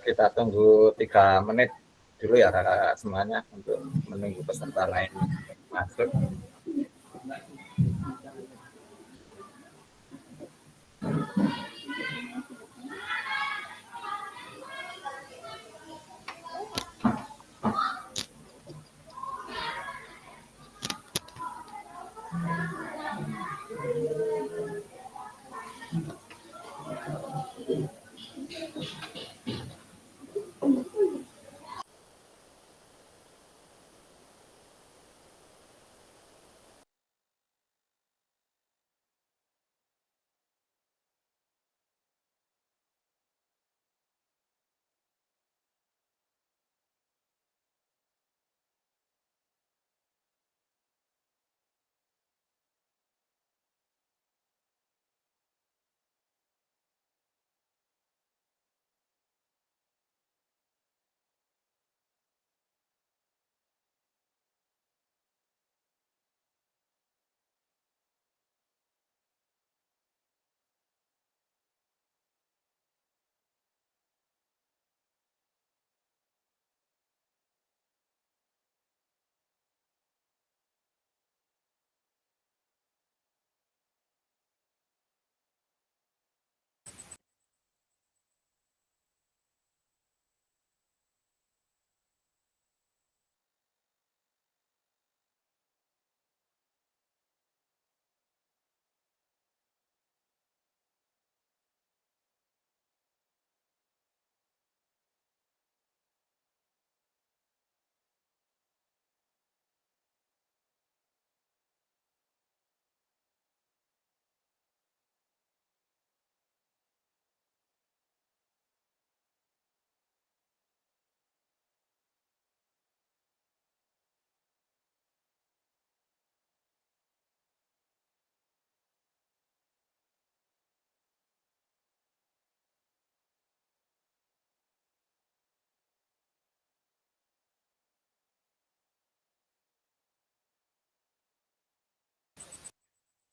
Kita tunggu 3 menit dulu ya kakak semuanya untuk menunggu peserta lain masuk.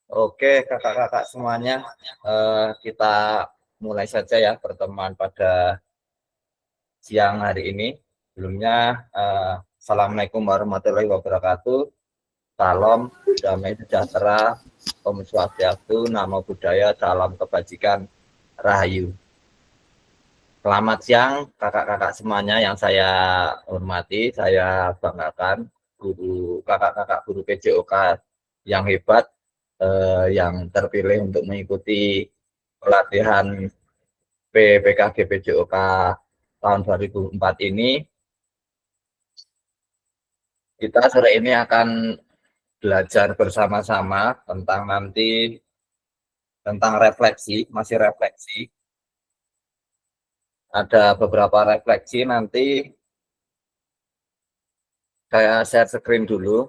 Oke kakak-kakak semuanya, kita mulai saja ya pertemuan pada siang hari ini. Sebelumnya, Assalamualaikum warahmatullahi wabarakatuh. Salam damai sejahtera, Om Swastiastu, Namo Buddhaya, salam kebajikan, Rahayu. Selamat siang kakak-kakak semuanya yang saya hormati, saya banggakan kakak-kakak guru PJOK yang hebat, yang terpilih untuk mengikuti pelatihan PPKG PJOK tahun 2004 ini. Kita sore ini akan belajar bersama-sama tentang refleksi, masih refleksi. Ada beberapa refleksi, nanti saya share screen dulu.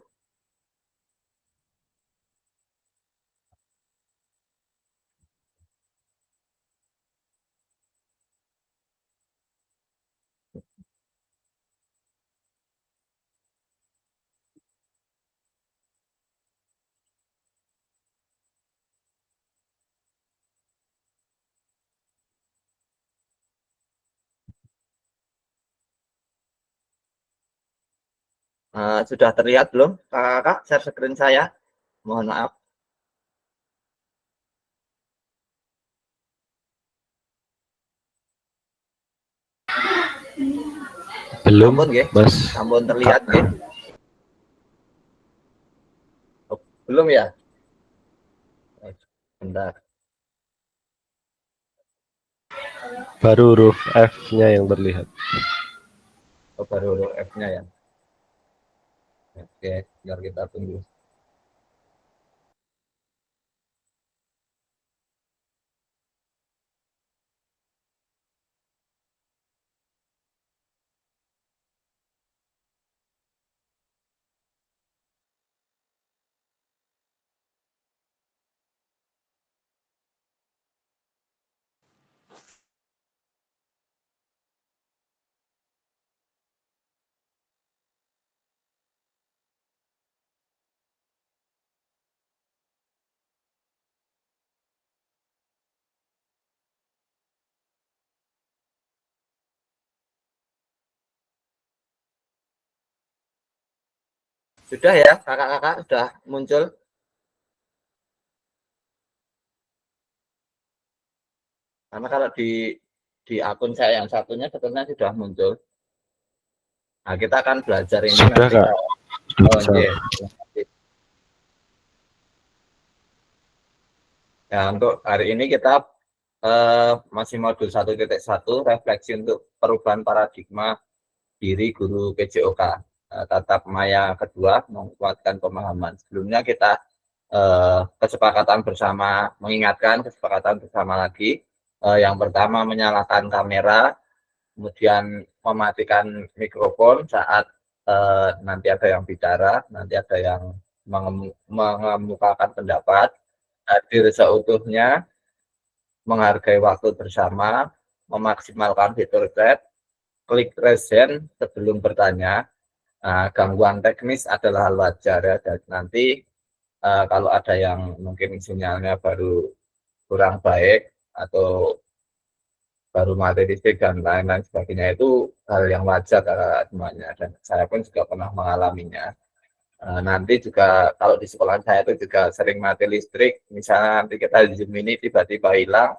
Sudah terlihat belum kakak share screen saya? Mohon maaf. Belum, Sampun nggih? Mas. Sampun Kak, terlihat nggih? Oh, belum ya? Bentar. baru huruf F-nya yang terlihat. Oh, baru F-nya ya. Oke, biar kita tunggu. Sudah ya, kakak-kakak sudah muncul? Karena kalau di akun saya yang satunya sebetulnya sudah muncul. Nah, kita akan belajar ini Sudah nanti. Kak, sudah Oh, bisa. iya. Ya, untuk hari ini kita masih modul 1.1 refleksi untuk perubahan paradigma diri guru PJOK. Tatap maya kedua menguatkan pemahaman. Sebelumnya kita kesepakatan bersama, mengingatkan kesepakatan bersama lagi. Yang pertama menyalakan kamera, kemudian mematikan mikrofon saat nanti ada yang bicara, nanti ada yang mengemukakan pendapat, hadir seutuhnya, menghargai waktu bersama, memaksimalkan fitur chat, klik raise hand sebelum bertanya. Nah, gangguan teknis adalah hal wajar ya, dan nanti kalau ada yang mungkin sinyalnya baru kurang baik atau baru mati listrik dan lain-lain sebagainya, itu hal yang wajar semuanya, dan saya pun juga pernah mengalaminya. Nanti juga kalau di sekolah saya itu juga sering mati listrik, misalnya nanti kita Zoom ini tiba-tiba hilang,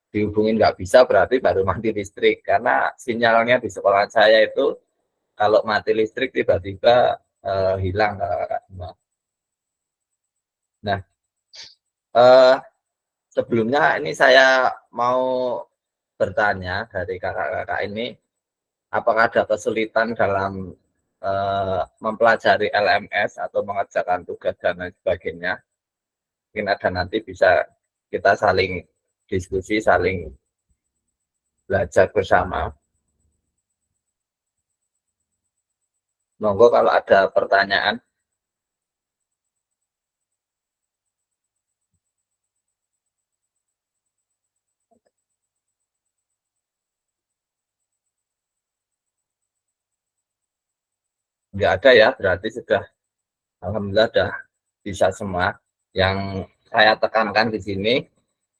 dihubungin nggak bisa, berarti baru mati listrik, karena sinyalnya di sekolah saya itu kalau mati listrik tiba-tiba hilang kakak semua. Nah, eh, sebelumnya ini saya mau bertanya dari kakak-kakak ini, apakah ada kesulitan dalam mempelajari LMS atau mengerjakan tugas dan lain sebagainya? Mungkin ada, nanti bisa kita saling diskusi, saling belajar bersama. Monggo kalau ada pertanyaan. Nggak ada ya, berarti sudah, alhamdulillah sudah bisa semua. Yang saya tekankan di sini,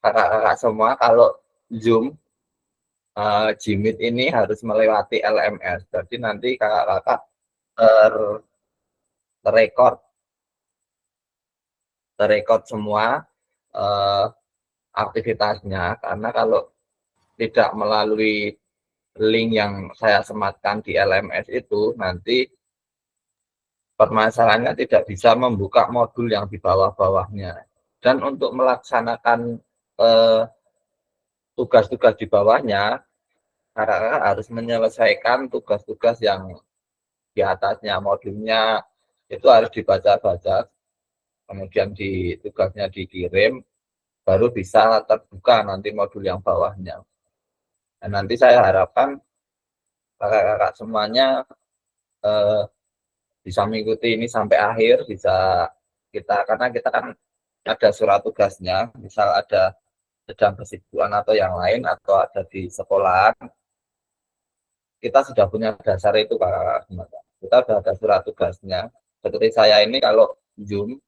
kakak-kakak semua, kalau Zoom, Jimit ini harus melewati LMS. Jadi nanti kakak-kakak terrekord, semua eh, aktivitasnya. Karena kalau tidak melalui link yang saya sematkan di LMS itu, nanti permasalahannya tidak bisa membuka modul yang di bawah-bawahnya. Dan untuk melaksanakan tugas-tugas di bawahnya, kakak-kakak harus menyelesaikan tugas-tugas yang di atasnya, modulnya itu harus dibaca-baca, kemudian di tugasnya dikirim, baru bisa terbuka nanti modul yang bawahnya. Dan nanti saya harapkan kakak-kakak semuanya eh, bisa mengikuti ini sampai akhir, bisa karena kita kan ada surat tugasnya, misal ada sedang kesibukan atau yang lain, atau ada di sekolahan, kita sudah punya dasar itu kakak. Kita sudah ada surat tugasnya. Seperti saya ini kalau Zoom,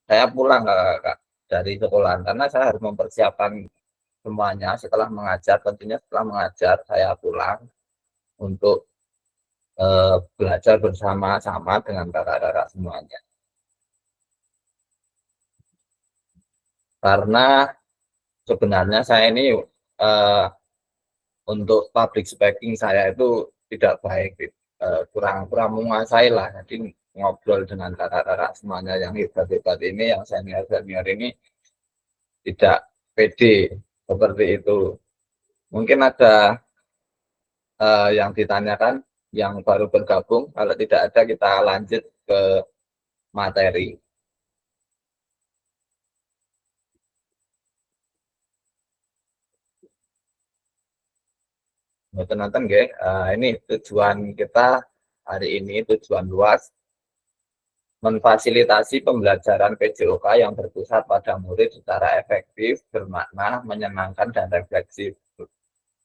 saya pulang kakak dari sekolahan, karena saya harus mempersiapkan semuanya setelah mengajar. Tentunya setelah mengajar saya pulang untuk belajar bersama-sama dengan kakak-kakak semuanya. Karena sebenarnya saya ini untuk public speaking saya itu tidak baik, kurang menguasai lah. Jadi ngobrol dengan kakak-kakak semuanya yang hebat-hebat ini, yang senior-senior ini, tidak pede seperti itu. Mungkin ada yang ditanyakan yang baru bergabung, kalau tidak ada kita lanjut ke materi. Nonton ini tujuan kita hari ini, tujuan luas, memfasilitasi pembelajaran PJOK yang berpusat pada murid secara efektif, bermakna, menyenangkan, dan refleksif.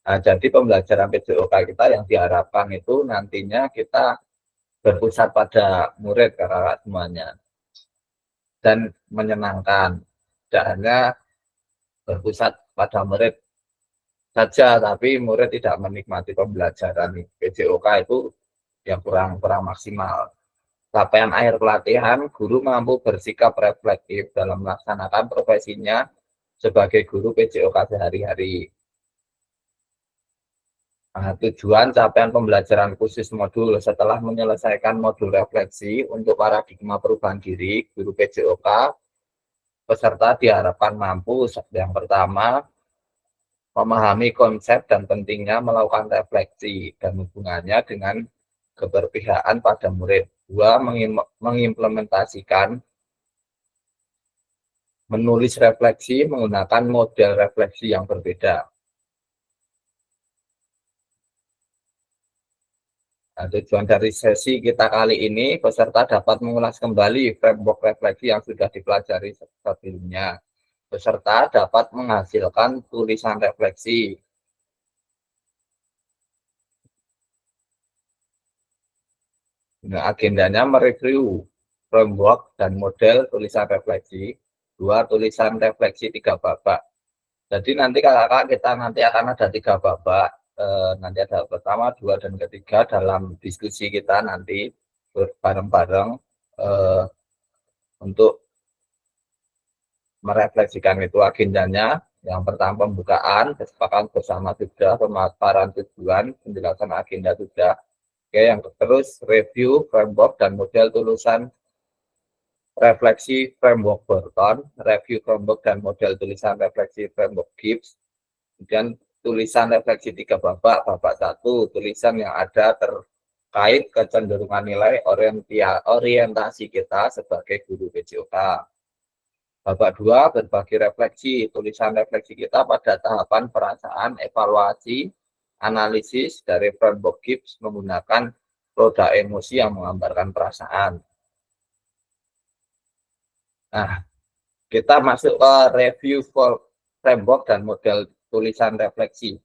Nah, jadi pembelajaran PJOK kita yang diharapkan itu nantinya kita berpusat pada murid kakak semuanya, dan menyenangkan. Tidak hanya berpusat pada murid saja, tapi murid tidak menikmati pembelajaran PJOK itu yang kurang maksimal. Capaian akhir pelatihan, guru mampu bersikap reflektif dalam melaksanakan profesinya sebagai guru PJOK sehari-hari. Nah, tujuan capaian pembelajaran khusus modul setelah menyelesaikan modul refleksi untuk paradigma perubahan diri, guru PJOK, peserta diharapkan mampu yang pertama, memahami konsep dan pentingnya melakukan refleksi dan hubungannya dengan keberpihakan pada murid. Dua, mengimplementasikan menulis refleksi menggunakan model refleksi yang berbeda. Nah, tujuan dari sesi kita kali ini, peserta dapat mengulas kembali framework refleksi yang sudah dipelajari sebelumnya. Peserta dapat menghasilkan tulisan refleksi. Nah, agendanya mereview framework dan model tulisan refleksi. Dua, tulisan refleksi 3 babak. Jadi nanti kakak kita nanti akan ada 3 babak. Nanti ada pertama, 2, dan ketiga dalam diskusi kita nanti bareng-bareng untuk merefleksikan itu agendanya. Yang pertama pembukaan, kesepakatan bersama sudah, pemaparan tujuan, penjelasan agenda sudah. Oke, yang terus review framework dan model tulisan refleksi framework Burton, review framework dan model tulisan refleksi framework Gibbs, kemudian tulisan refleksi 3 babak. Babak 1, tulisan yang ada terkait kecenderungan nilai orientasi kita sebagai guru PJOK. Babak 2, berbagi refleksi, tulisan refleksi kita pada tahapan perasaan, evaluasi, analisis dari framework Gibbs menggunakan roda emosi yang menggambarkan perasaan. Nah, kita masuk ke review framework dan model tulisan refleksi.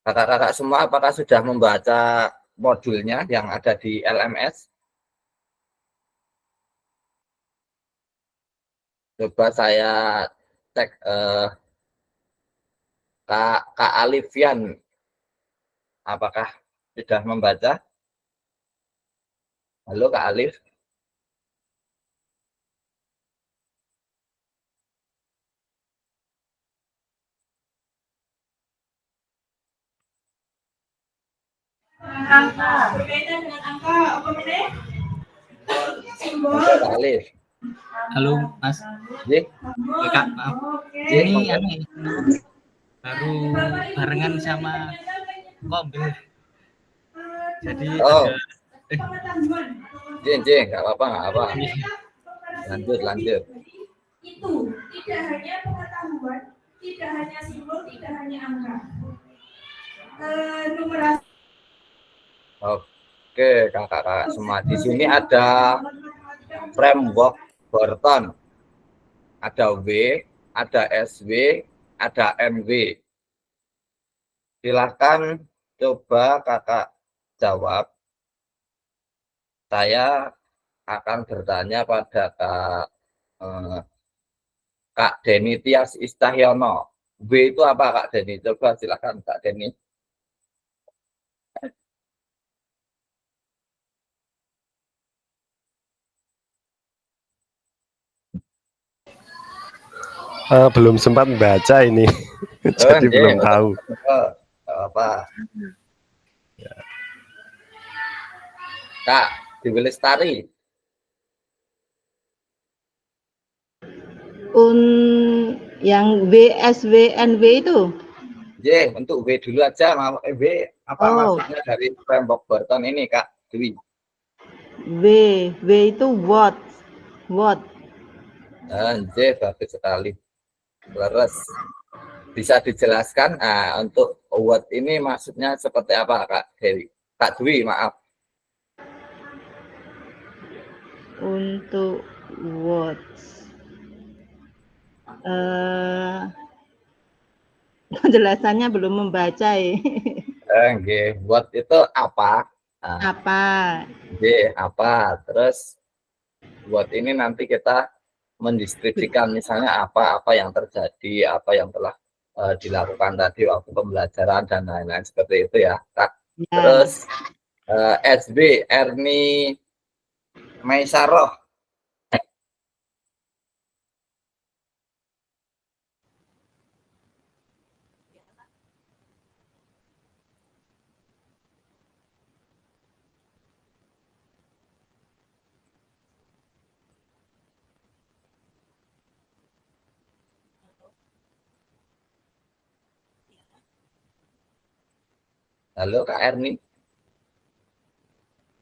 Kakak-kakak semua apakah sudah membaca modulnya yang ada di LMS? Coba saya cek Kak Alifian, apakah sudah membaca? Halo Kak Alif. Angka, berkaitan dengan angka apa meneh? Halo Kak Alif. Halo Mas. J. Kak, maaf. Ini baru barengan sama Kombel. Jadi ada J, nggak apa-apa. Lanjut. Itu tidak hanya pengetahuan, tidak hanya simbol, tidak hanya angka. Numerasi. Oke, kakak-kakak semua. Di sini ada framework Burton. Ada W, ada SW, ada NW. Silahkan coba kakak jawab. Saya akan bertanya pada Kak Deni Tias Istahyono. W itu apa Kak Deni? Coba silakan Kak Deni. Belum sempat baca ini, jadi belum tahu. Apa? Kak Dewi Lestari. Yang WSWNW itu? J, untuk W dulu aja. W apa maksudnya dari framework Burton ini Kak Dewi? W itu what? J, bagus sekali. Leres. Bisa dijelaskan untuk what ini maksudnya seperti apa Kak Dewi? Kak Dewi, maaf. Untuk what? Penjelasannya belum membaca ya. What itu apa? Apa? Apa? Terus what ini nanti kita mendeskripsikan misalnya apa yang terjadi, apa yang telah dilakukan tadi waktu pembelajaran dan lain-lain seperti itu ya, Kak. Ya. Terus SB Erni Maisaroh. Halo Kak Erni,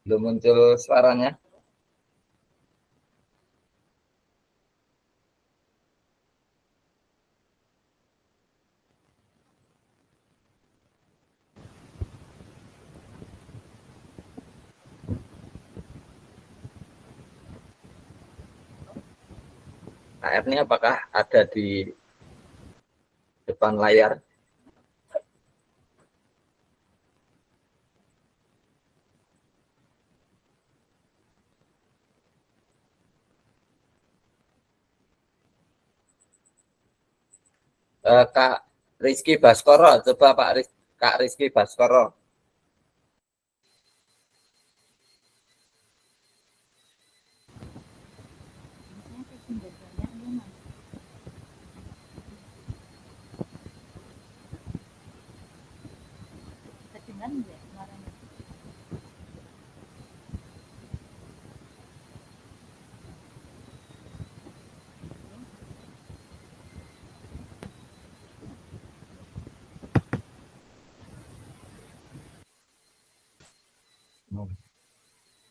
belum muncul suaranya. Kak Erni apakah ada di depan layar? Kak Rizky Baskoro, coba Kak Rizky Baskoro.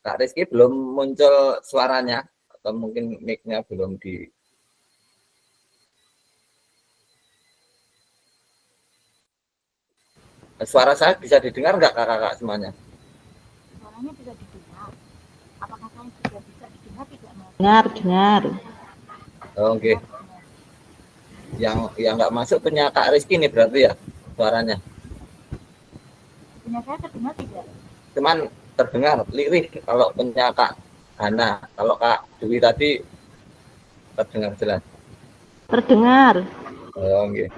Kak Rizky belum muncul suaranya atau mungkin mic-nya belum di. Suara saya bisa didengar nggak kakak-kakak semuanya? Suaranya bisa didengar. Apakah saya juga bisa didengar tidak mau? Dengar. Oh, oke. Yang nggak masuk punya Kak Rizky nih berarti ya suaranya. Punya saya terdengar tidak? Cuman terdengar lirih kalau punya Kak Hana. Kalau Kak Dewi tadi terdengar jelas. Terdengar. Oh, oke.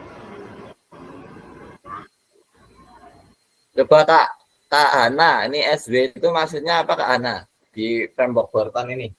Coba Kak Hana, ini SW itu maksudnya apa Kak Hana di framework Borton ini?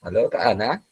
Halo Kak Hana?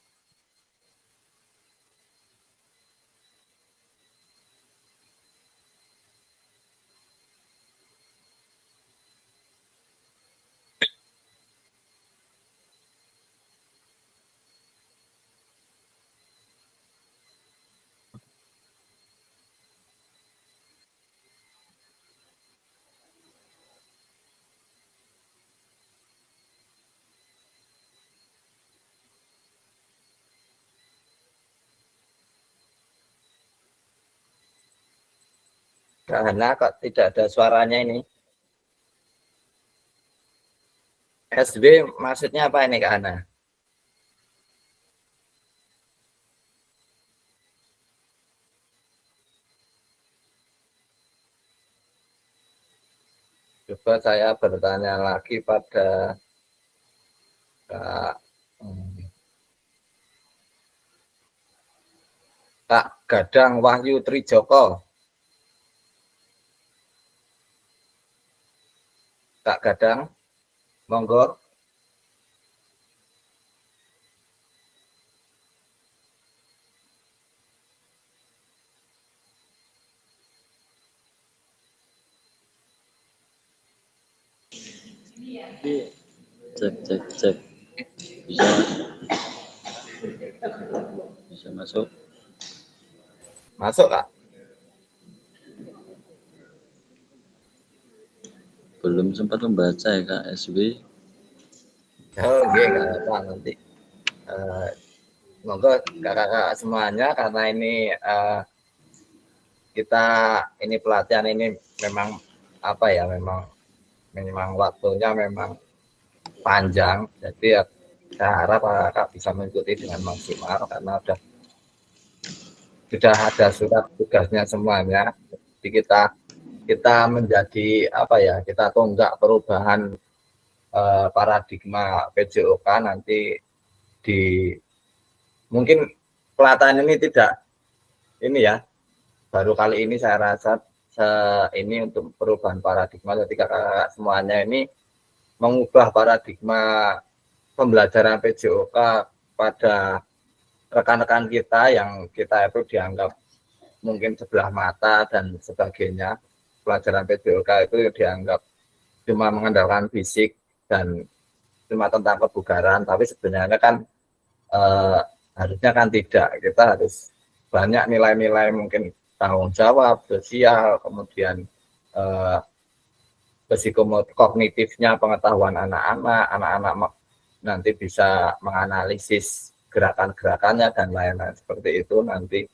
Kak Hana kok tidak ada suaranya ini? SW maksudnya apa ini Kak Hana? Coba saya bertanya lagi pada Kak Gadang Wahyu Trijoko. Kak Gadang, monggo. Cek bisa masuk Kak? belum sempat membaca ya Kak SW. Oke, nggak apa nanti. Monggo kakak-kakak semuanya karena ini kita ini pelatihan ini memang apa ya memang waktunya memang panjang. Jadi ya, saya harap kakak bisa mengikuti dengan maksimal karena sudah ada surat tugasnya semuanya. Jadi kita menjadi apa ya, kita tonggak perubahan paradigma PJOK nanti di mungkin pelatihan ini tidak ini ya, baru kali ini saya rasa ini untuk perubahan paradigma ketika kakak semuanya ini mengubah paradigma pembelajaran PJOK pada rekan-rekan kita yang kita itu dianggap mungkin sebelah mata dan sebagainya. Pelajaran PJOK itu dianggap cuma mengandalkan fisik dan cuma tentang kebugaran, tapi sebenarnya kan harusnya kan tidak. Kita harus banyak nilai-nilai mungkin tanggung jawab sosial, kemudian psikokognitifnya pengetahuan anak-anak nanti bisa menganalisis gerakan-gerakannya dan lain-lain seperti itu nanti.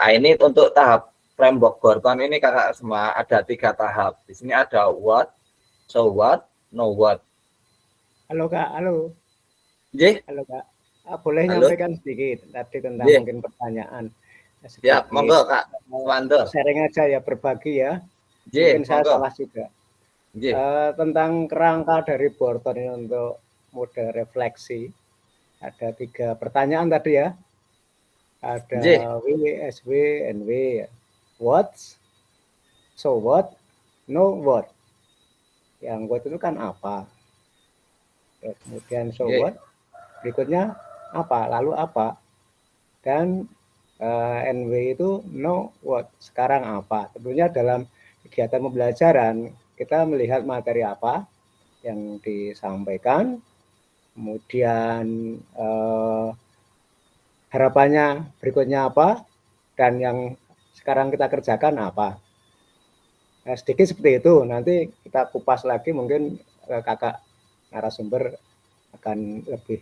Ini untuk tahap framework Gorton ini kakak semua ada 3 tahap. Di sini ada what, so what, know what. Halo Kak, halo. J? Halo Kak. Boleh Halo? nyampaikan sedikit tadi tentang J. mungkin pertanyaan. Ya, monggo Kak. Wando. Sharing aja ya, berbagi ya. J, Mungkin saya monggo. salah juga. J. Tentang kerangka dari Borton ini untuk mode refleksi. Ada 3 pertanyaan tadi ya. Ada J. W, SW, NW ya. What, so what, know what. Yang what itu kan apa. Terus kemudian so J. what, berikutnya apa, lalu apa. Dan NW itu know what, sekarang apa. Tentunya dalam kegiatan pembelajaran kita melihat materi apa yang disampaikan, kemudian harapannya berikutnya apa, dan yang sekarang kita kerjakan apa. Nah, sedikit seperti itu, nanti kita kupas lagi mungkin kakak narasumber akan lebih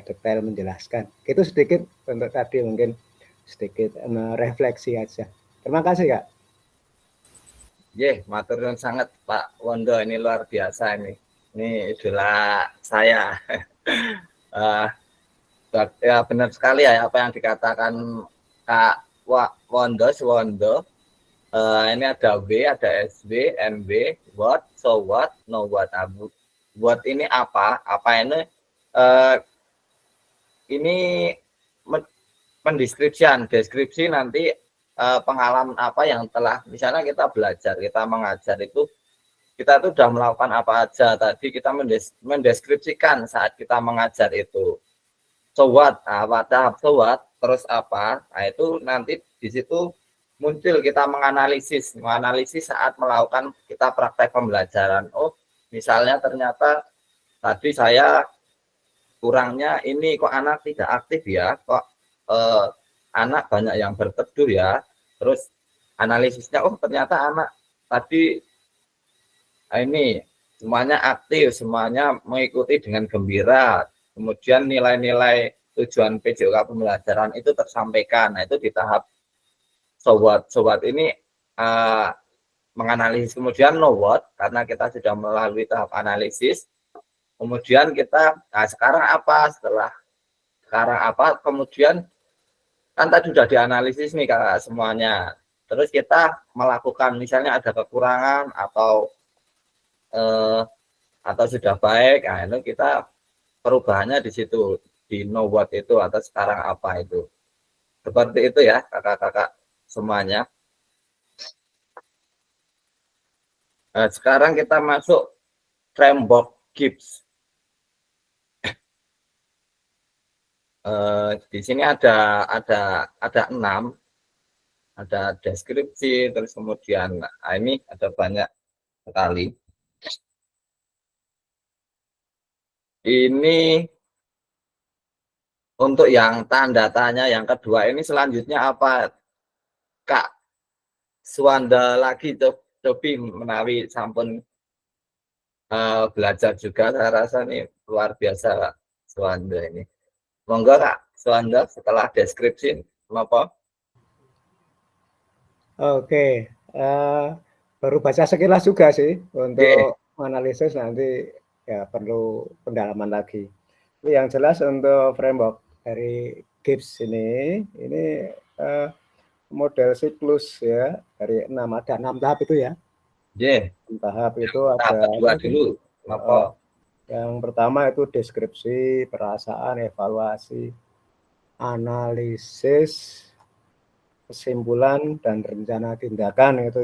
detail menjelaskan. Itu sedikit untuk tadi mungkin sedikit refleksi aja. Terima kasih Kak. Matur nuwun sangat Pak Wondo, ini luar biasa ini. Ini idola saya. Ya benar sekali ya apa yang dikatakan Kak Wondo. Ini ada W, ada SW, NW, what, so what, know what. What ini apa? Apa ini pendeskripsian, deskripsi nanti pengalaman apa yang telah misalnya kita belajar, kita mengajar itu kita tuh sudah melakukan apa aja. Tadi kita mendeskripsikan saat kita mengajar itu. So what, tahap so what, terus apa? Nah, itu nanti di situ muncul kita menganalisis saat melakukan kita praktek pembelajaran. Oh, misalnya ternyata tadi saya kurangnya ini kok anak tidak aktif ya, kok anak banyak yang berteduh ya. Terus analisisnya, oh ternyata anak tadi ini semuanya aktif, semuanya mengikuti dengan gembira. Kemudian nilai-nilai tujuan PJOK pembelajaran itu tersampaikan. Nah, itu di tahap sobat ini menganalisis. Kemudian know what, karena kita sudah melalui tahap analisis. Kemudian kita, nah sekarang apa? Sekarang apa? Kemudian kan tadi sudah dianalisis nih kakak semuanya. Terus kita melakukan misalnya ada kekurangan atau sudah baik. Nah, itu kita perubahannya di situ, di know what itu atau sekarang apa itu. Seperti itu ya kakak-kakak semuanya. Nah, sekarang kita masuk framework Gibbs. Di sini ada 6, ada deskripsi, terus kemudian ini ada banyak sekali. Ini untuk yang tanda tanya yang kedua ini selanjutnya apa Kak Suwanda lagi cobi menawi sampun belajar juga, saya rasa nih luar biasa Kak Suwanda ini. Monggo Kak Suwanda setelah deskripsi apa? Oke, baru baca sekilas juga sih untuk analisis, nanti ya perlu pendalaman lagi. Tapi yang jelas untuk framework dari Gibbs ini model siklus ya dari ada 6 tahap itu ya. 6 tahap itu ada dua dulu. Apa? Yang pertama itu deskripsi, perasaan, evaluasi, analisis, kesimpulan dan rencana tindakan itu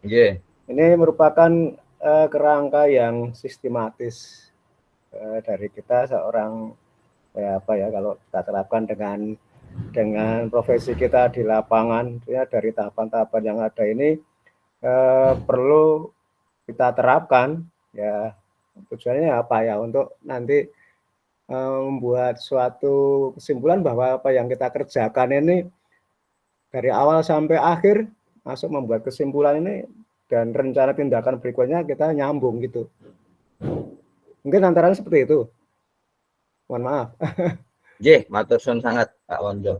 ya. Ini merupakan kerangka yang sistematis dari kita seorang kalau kita terapkan dengan profesi kita di lapangan ya, dari tahapan-tahapan yang ada ini perlu kita terapkan ya. Tujuannya apa ya, untuk nanti membuat suatu kesimpulan bahwa apa yang kita kerjakan ini dari awal sampai akhir masuk membuat kesimpulan ini dan rencana tindakan berikutnya kita nyambung gitu. Mungkin antaranya seperti itu. Mohon maaf. Matur suwun sangat Kak Wondo.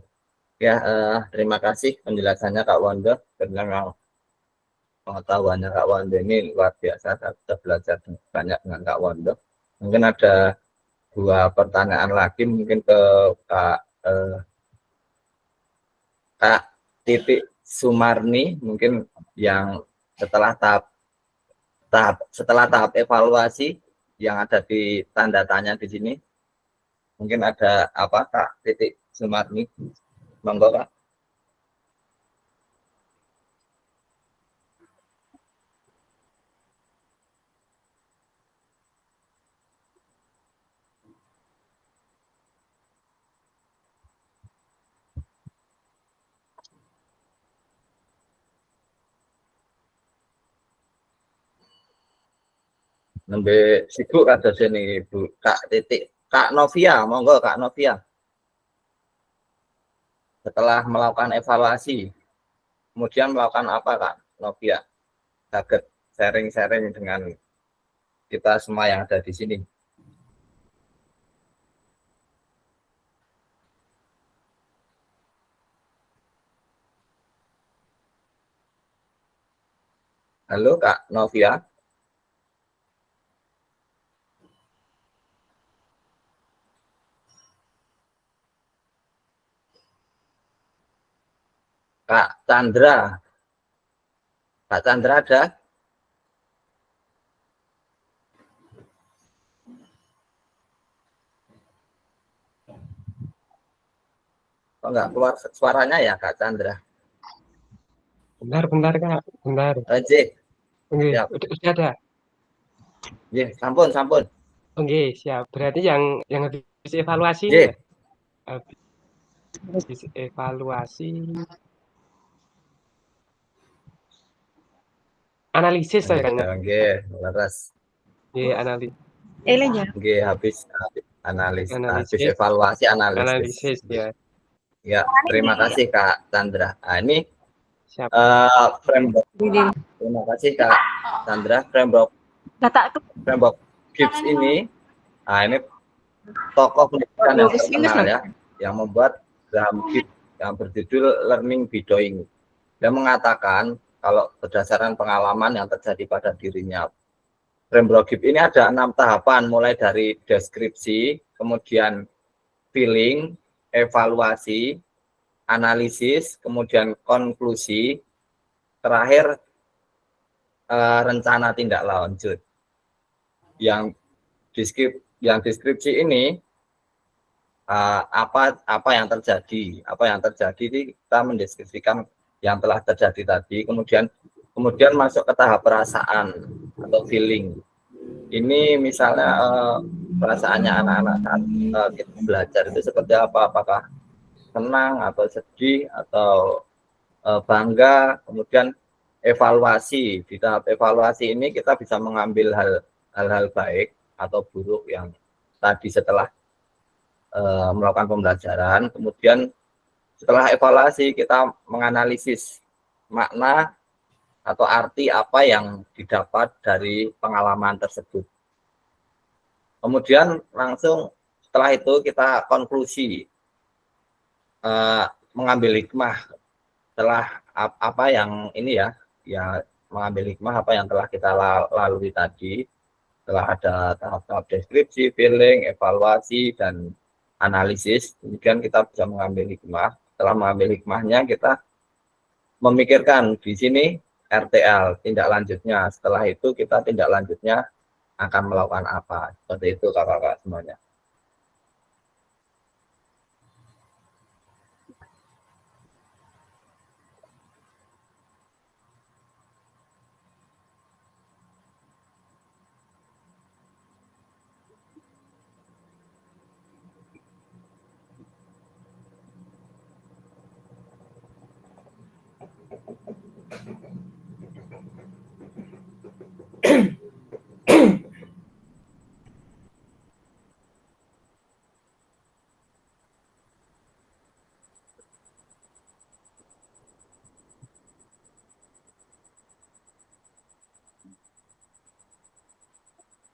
Ya, terima kasih penjelasannya Kak Wondo. Tentang pengetahuannya Kak Wondo ini luar biasa. Saya sudah belajar banyak dengan Kak Wondo. Mungkin ada 2 pertanyaan lagi mungkin ke Kak Titik Sumarni, mungkin yang setelah tahap evaluasi yang ada di tanda tanya di sini. Mungkin ada apa Kak Titik Sumarni? Monggo Kak. Nembe sibuk ada sini Bu Kak Titik. Kak Novia, monggo Kak Novia. Setelah melakukan evaluasi, kemudian melakukan apa Kak Novia? Saged sharing-sharing dengan kita semua yang ada di sini. Halo Kak Novia. Kak Chandra. Kak Chandra ada? Kok enggak keluar suaranya ya Kak Chandra? Bentar Kak, bentar. Siap. Udah ada. Sampun. Siap. Berarti yang habis evaluasi ya? Habis evaluasi analisis saya kan. Leres. Analisis. Habis analisis. Habis evaluasi analisis. Ya. Ya, terima kasih Kak Chandra. Ini framework. Terima kasih Kak Chandra. Framework Gibbs ini, ini tokoh pendidikan yang terkenal ya, yang membuat Graham Gibbs yang berjudul Learning by Doing. Dia mengatakan kalau berdasarkan pengalaman yang terjadi pada dirinya, framework Gibbs ini ada 6 tahapan, mulai dari deskripsi, kemudian feeling, evaluasi, analisis, kemudian konklusi, terakhir rencana tindak lanjut. Yang deskripsi ini apa yang terjadi kita mendeskripsikan yang telah terjadi tadi, kemudian masuk ke tahap perasaan atau feeling. Ini misalnya perasaannya anak-anak saat kita belajar itu seperti apa, apakah senang atau sedih atau bangga. Kemudian evaluasi, di tahap evaluasi ini kita bisa mengambil hal-hal baik atau buruk yang tadi setelah melakukan pembelajaran. Kemudian setelah evaluasi kita menganalisis makna atau arti apa yang didapat dari pengalaman tersebut. Kemudian langsung setelah itu kita konklusi, mengambil hikmah setelah apa yang ini ya mengambil hikmah apa yang telah kita lalui tadi. Setelah ada tahap-tahap deskripsi, feeling, evaluasi, dan analisis, kemudian kita bisa mengambil hikmah. Setelah mengambil hikmahnya, kita memikirkan di sini RTL, tindak lanjutnya. Setelah itu kita tindak lanjutnya akan melakukan apa. Seperti itu kakak-kakak semuanya.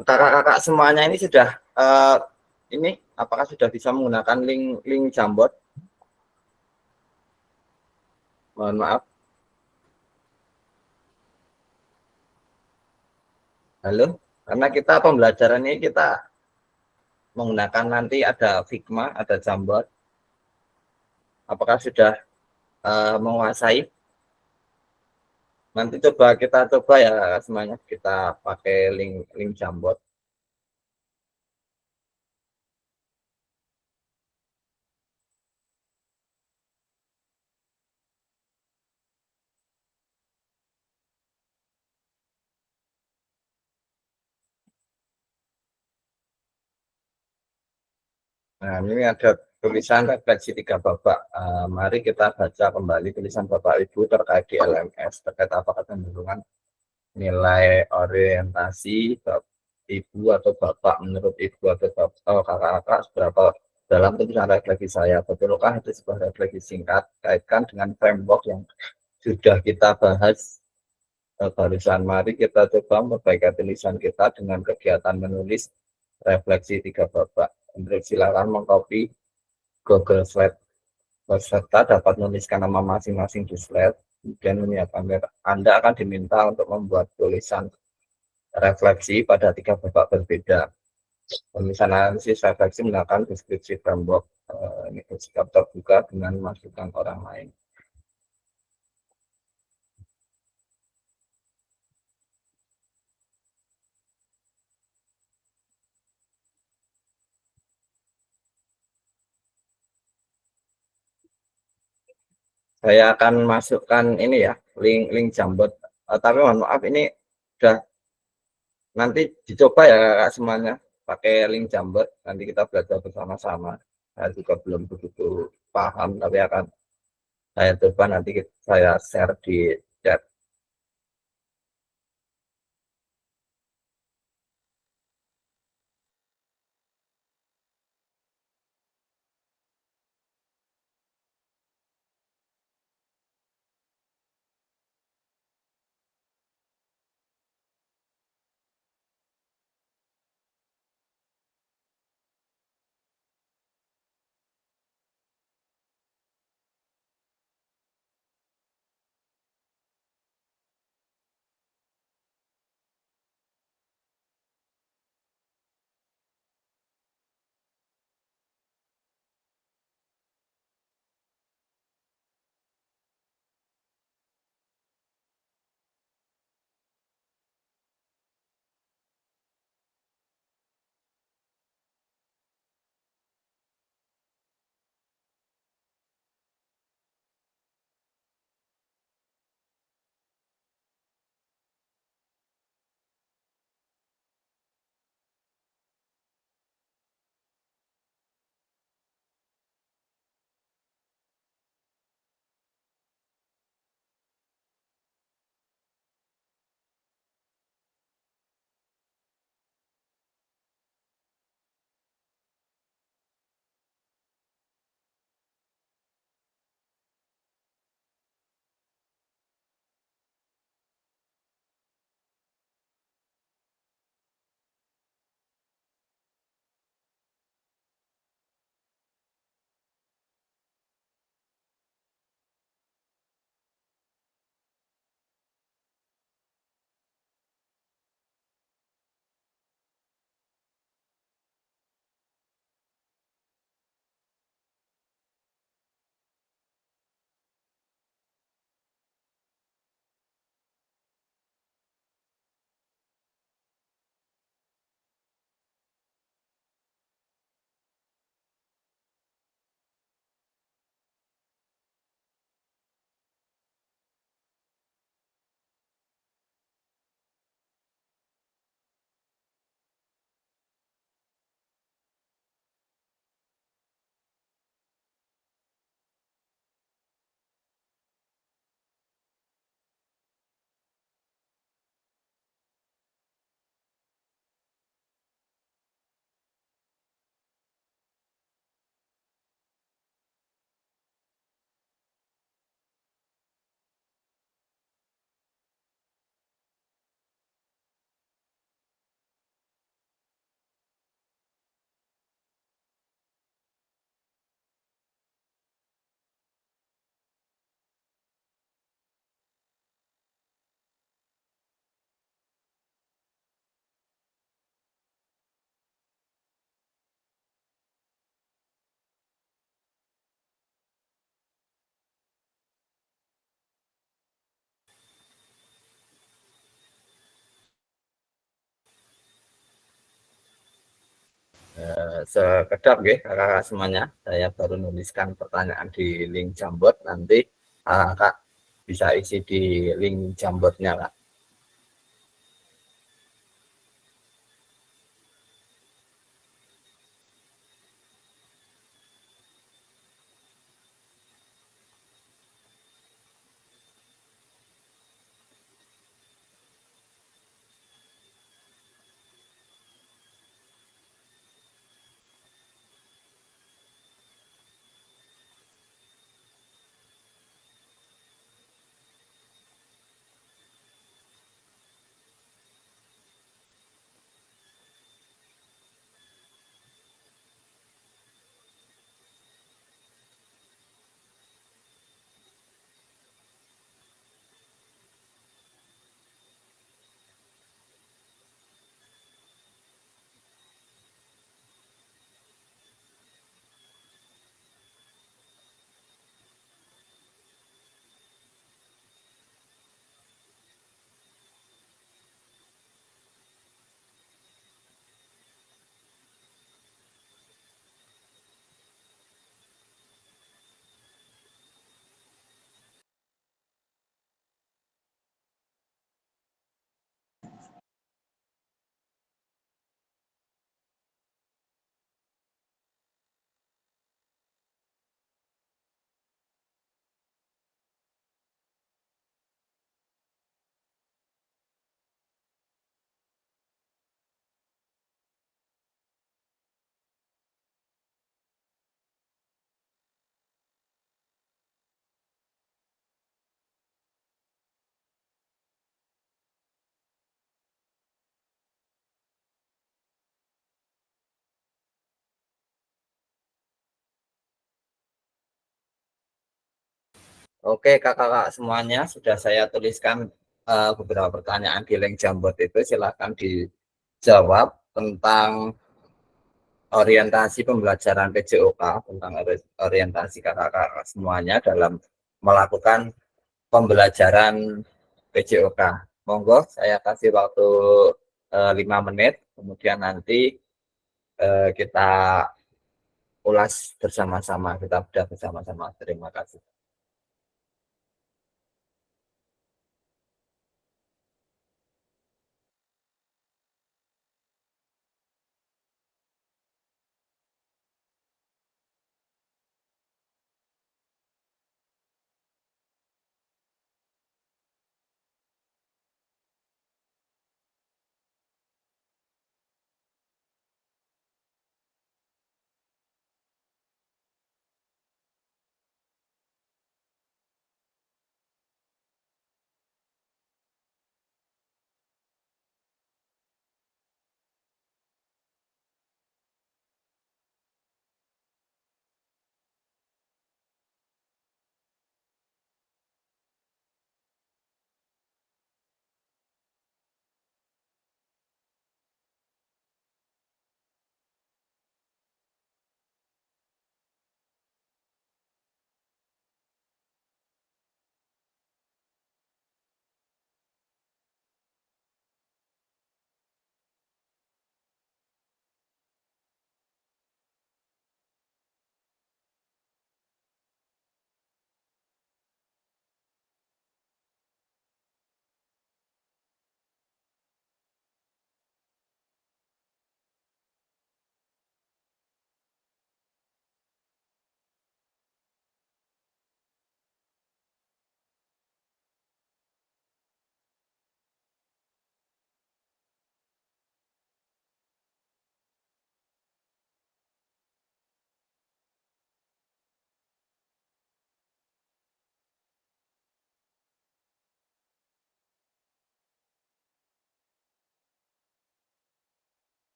Kakak-kakak semuanya ini sudah ini apakah sudah bisa menggunakan link Jamboard? Mohon maaf. Halo, karena kita pembelajaran ini kita menggunakan nanti ada Figma, ada Jamboard. Apakah sudah menguasai? Nanti kita coba ya semuanya kita pakai link Jamboard. Nah, ini ada tulisan refleksi 3 babak. Mari kita baca kembali tulisan Bapak Ibu terkait di LMS, terkait apa kecenderungan nilai orientasi Ibu atau Bapak, menurut Ibu atau Bapak, kakak-kakak seberapa dalam tulisan refleksi saya. Betulkah itu sebuah refleksi singkat, kaitkan dengan framework yang sudah kita bahas barusan. Mari kita coba memperbaiki tulisan kita dengan kegiatan menulis refleksi 3 babak. Untuk silakan mengcopy Google Slide. Peserta dapat menuliskan nama masing-masing di slide, kemudian menyiapkan Anda akan diminta untuk membuat tulisan refleksi pada 3 babak berbeda. Penulisan analisis refleksi menggunakan deskripsi framework. Ini bersikap terbuka dengan masukan orang lain. Saya akan masukkan ini ya, link Jamboard. Tapi mohon maaf ini sudah nanti dicoba ya kakak semuanya pakai link Jamboard. Nanti kita belajar bersama-sama. Saya juga belum begitu paham, tapi akan saya coba nanti saya share di chat. Sekedap nggih kakak-kakak semuanya, saya baru nuliskan pertanyaan di link Jamboard, nanti kakak bisa isi di link Jamboardnya Kak. Oke kakak-kakak semuanya, sudah saya tuliskan beberapa pertanyaan di link Jamboard itu, silakan dijawab tentang orientasi pembelajaran PJOK, tentang orientasi kakak-kakak semuanya dalam melakukan pembelajaran PJOK. Monggo saya kasih waktu 5 menit, kemudian nanti kita ulas bersama-sama, kita bedah bersama-sama. Terima kasih.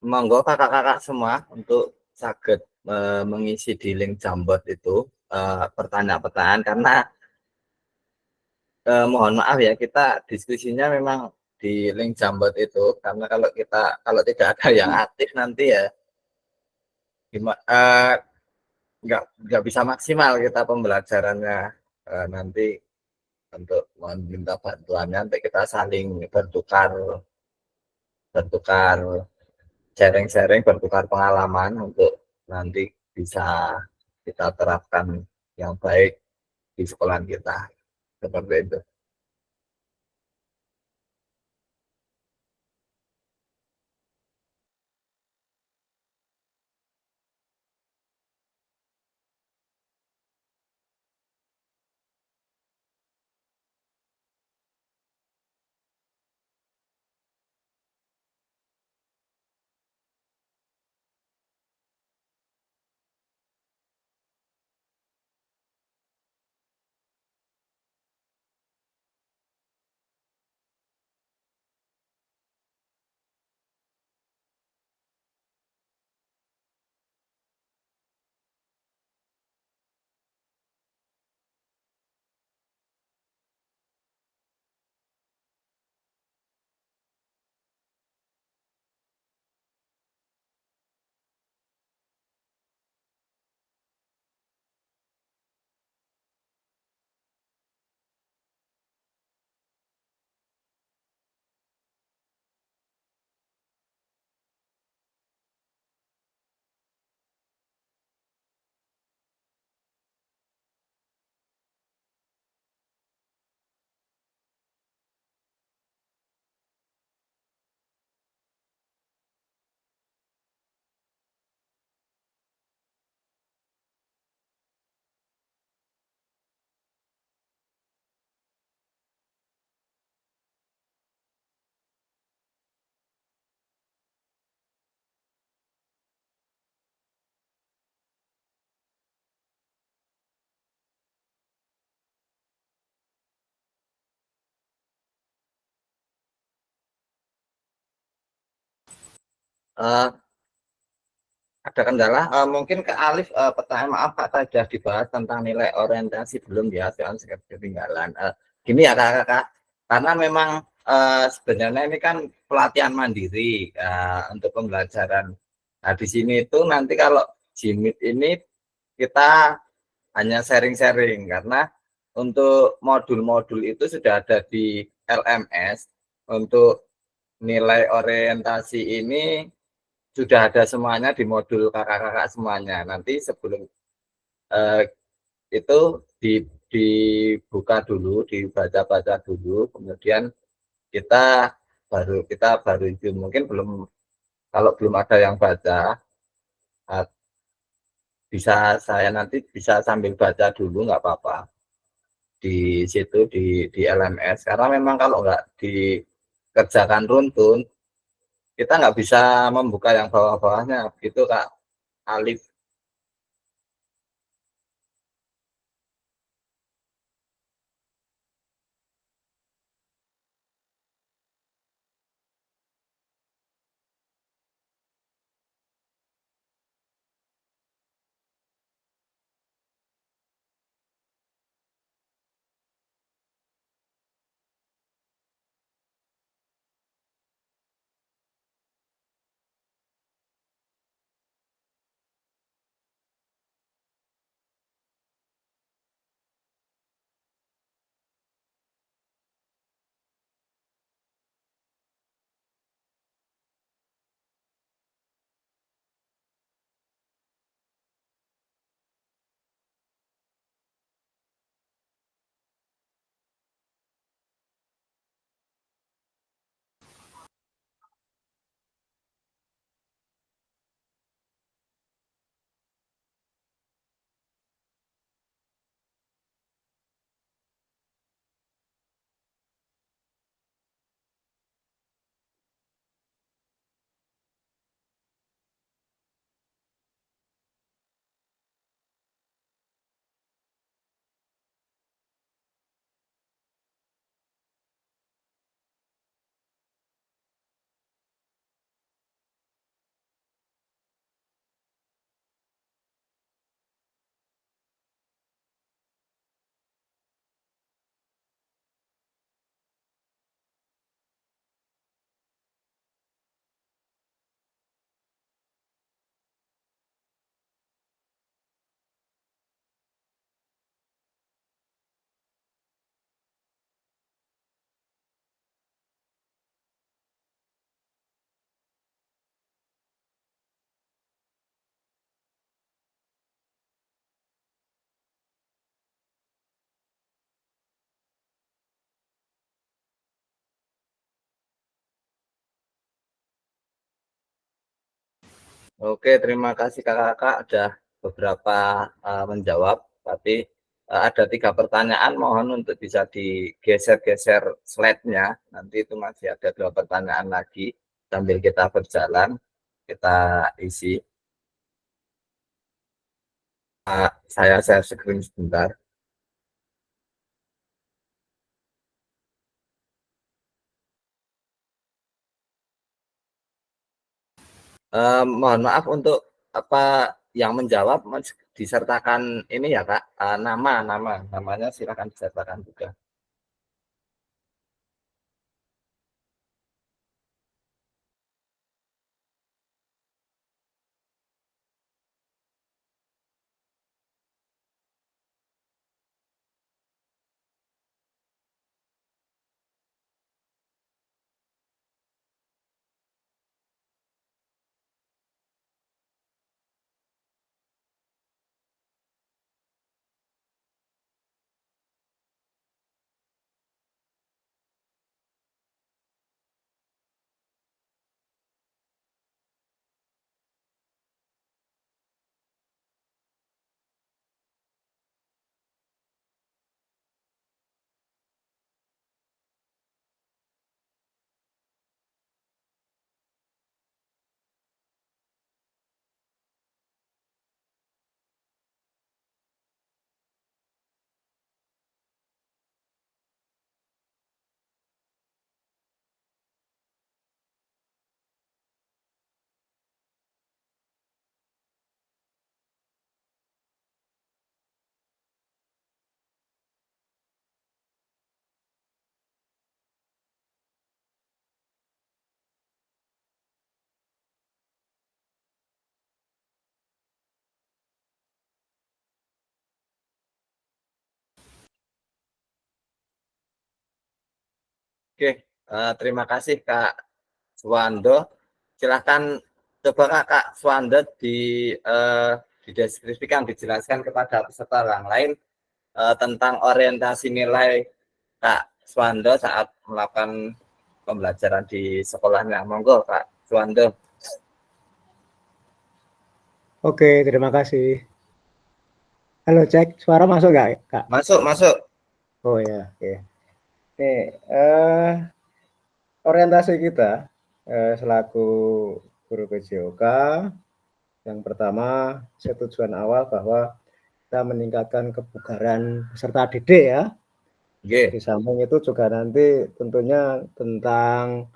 monggo kakak-kakak semua untuk saged mengisi di link Jamboard itu pertanyaan-pertanyaan karena mohon maaf ya kita diskusinya memang di link Jamboard itu karena kalau tidak ada yang aktif nanti ya nggak bisa maksimal kita pembelajarannya nanti untuk meminta bantuannya nanti kita saling bertukar bertukar sharing-sharing, bertukar pengalaman untuk nanti bisa kita terapkan yang baik di sekolah kita. Seperti itu. Uh, ada kendala? Mungkin ke Alif pertanyaan maaf Kak sudah dibahas tentang nilai orientasi belum ya, soal ketinggalan. Gini ya kakak, karena memang sebenarnya ini kan pelatihan mandiri untuk pembelajaran. Nah di sini itu nanti kalau Jimit ini kita hanya sharing-sharing karena untuk modul-modul itu sudah ada di LMS. Untuk nilai orientasi ini sudah ada semuanya di modul kakak-kakak semuanya. Nanti sebelum itu dibuka dulu, dibaca-baca dulu, kemudian kita baru itu mungkin belum, kalau belum ada yang baca bisa saya nanti bisa sambil baca dulu nggak apa-apa di situ di LMS karena memang kalau nggak dikerjakan runtun kita nggak bisa membuka yang bawah-bawahnya gitu Kak Alif. Oke, terima kasih kakak-kakak ada beberapa menjawab, tapi ada 3 pertanyaan mohon untuk bisa digeser-geser slide-nya. Nanti itu masih ada 2 pertanyaan lagi sambil kita berjalan, kita isi. Saya share screen sebentar. Mohon maaf untuk apa yang menjawab disertakan ini ya Kak, namanya silakan disertakan juga. Oke, terima kasih Kak Suwando. Silahkan coba Kak Suwando dideskripsikan, dijelaskan kepada peserta yang lain tentang orientasi nilai Kak Suwando saat melakukan pembelajaran di sekolahnya. Monggo Kak Suwando. Oke, terima kasih. Halo, cek suara masuk nggak Kak? Masuk. Oh ya, oke. Oke, orientasi kita selaku guru PJOK, yang pertama tujuan awal bahwa kita meningkatkan kebugaran peserta didik ya. Di samping itu juga nanti tentunya tentang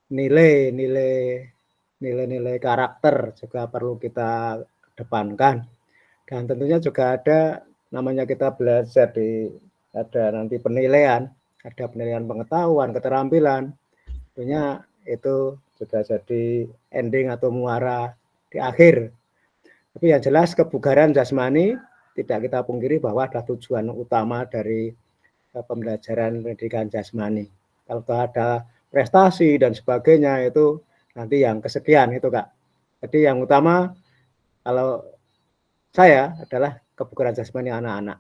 nilai-nilai karakter juga perlu kita kedepankan. Dan tentunya juga ada namanya kita belajar ada nanti penilaian, ada penilaian pengetahuan, keterampilan. Tentunya itu juga jadi ending atau muara di akhir. Tapi yang jelas kebugaran jasmani tidak kita pungkiri bahwa adalah tujuan utama dari pembelajaran pendidikan jasmani. Kalau ada prestasi dan sebagainya itu nanti yang kesekian itu Kak. Jadi yang utama kalau saya adalah kebugaran jasmani anak-anak.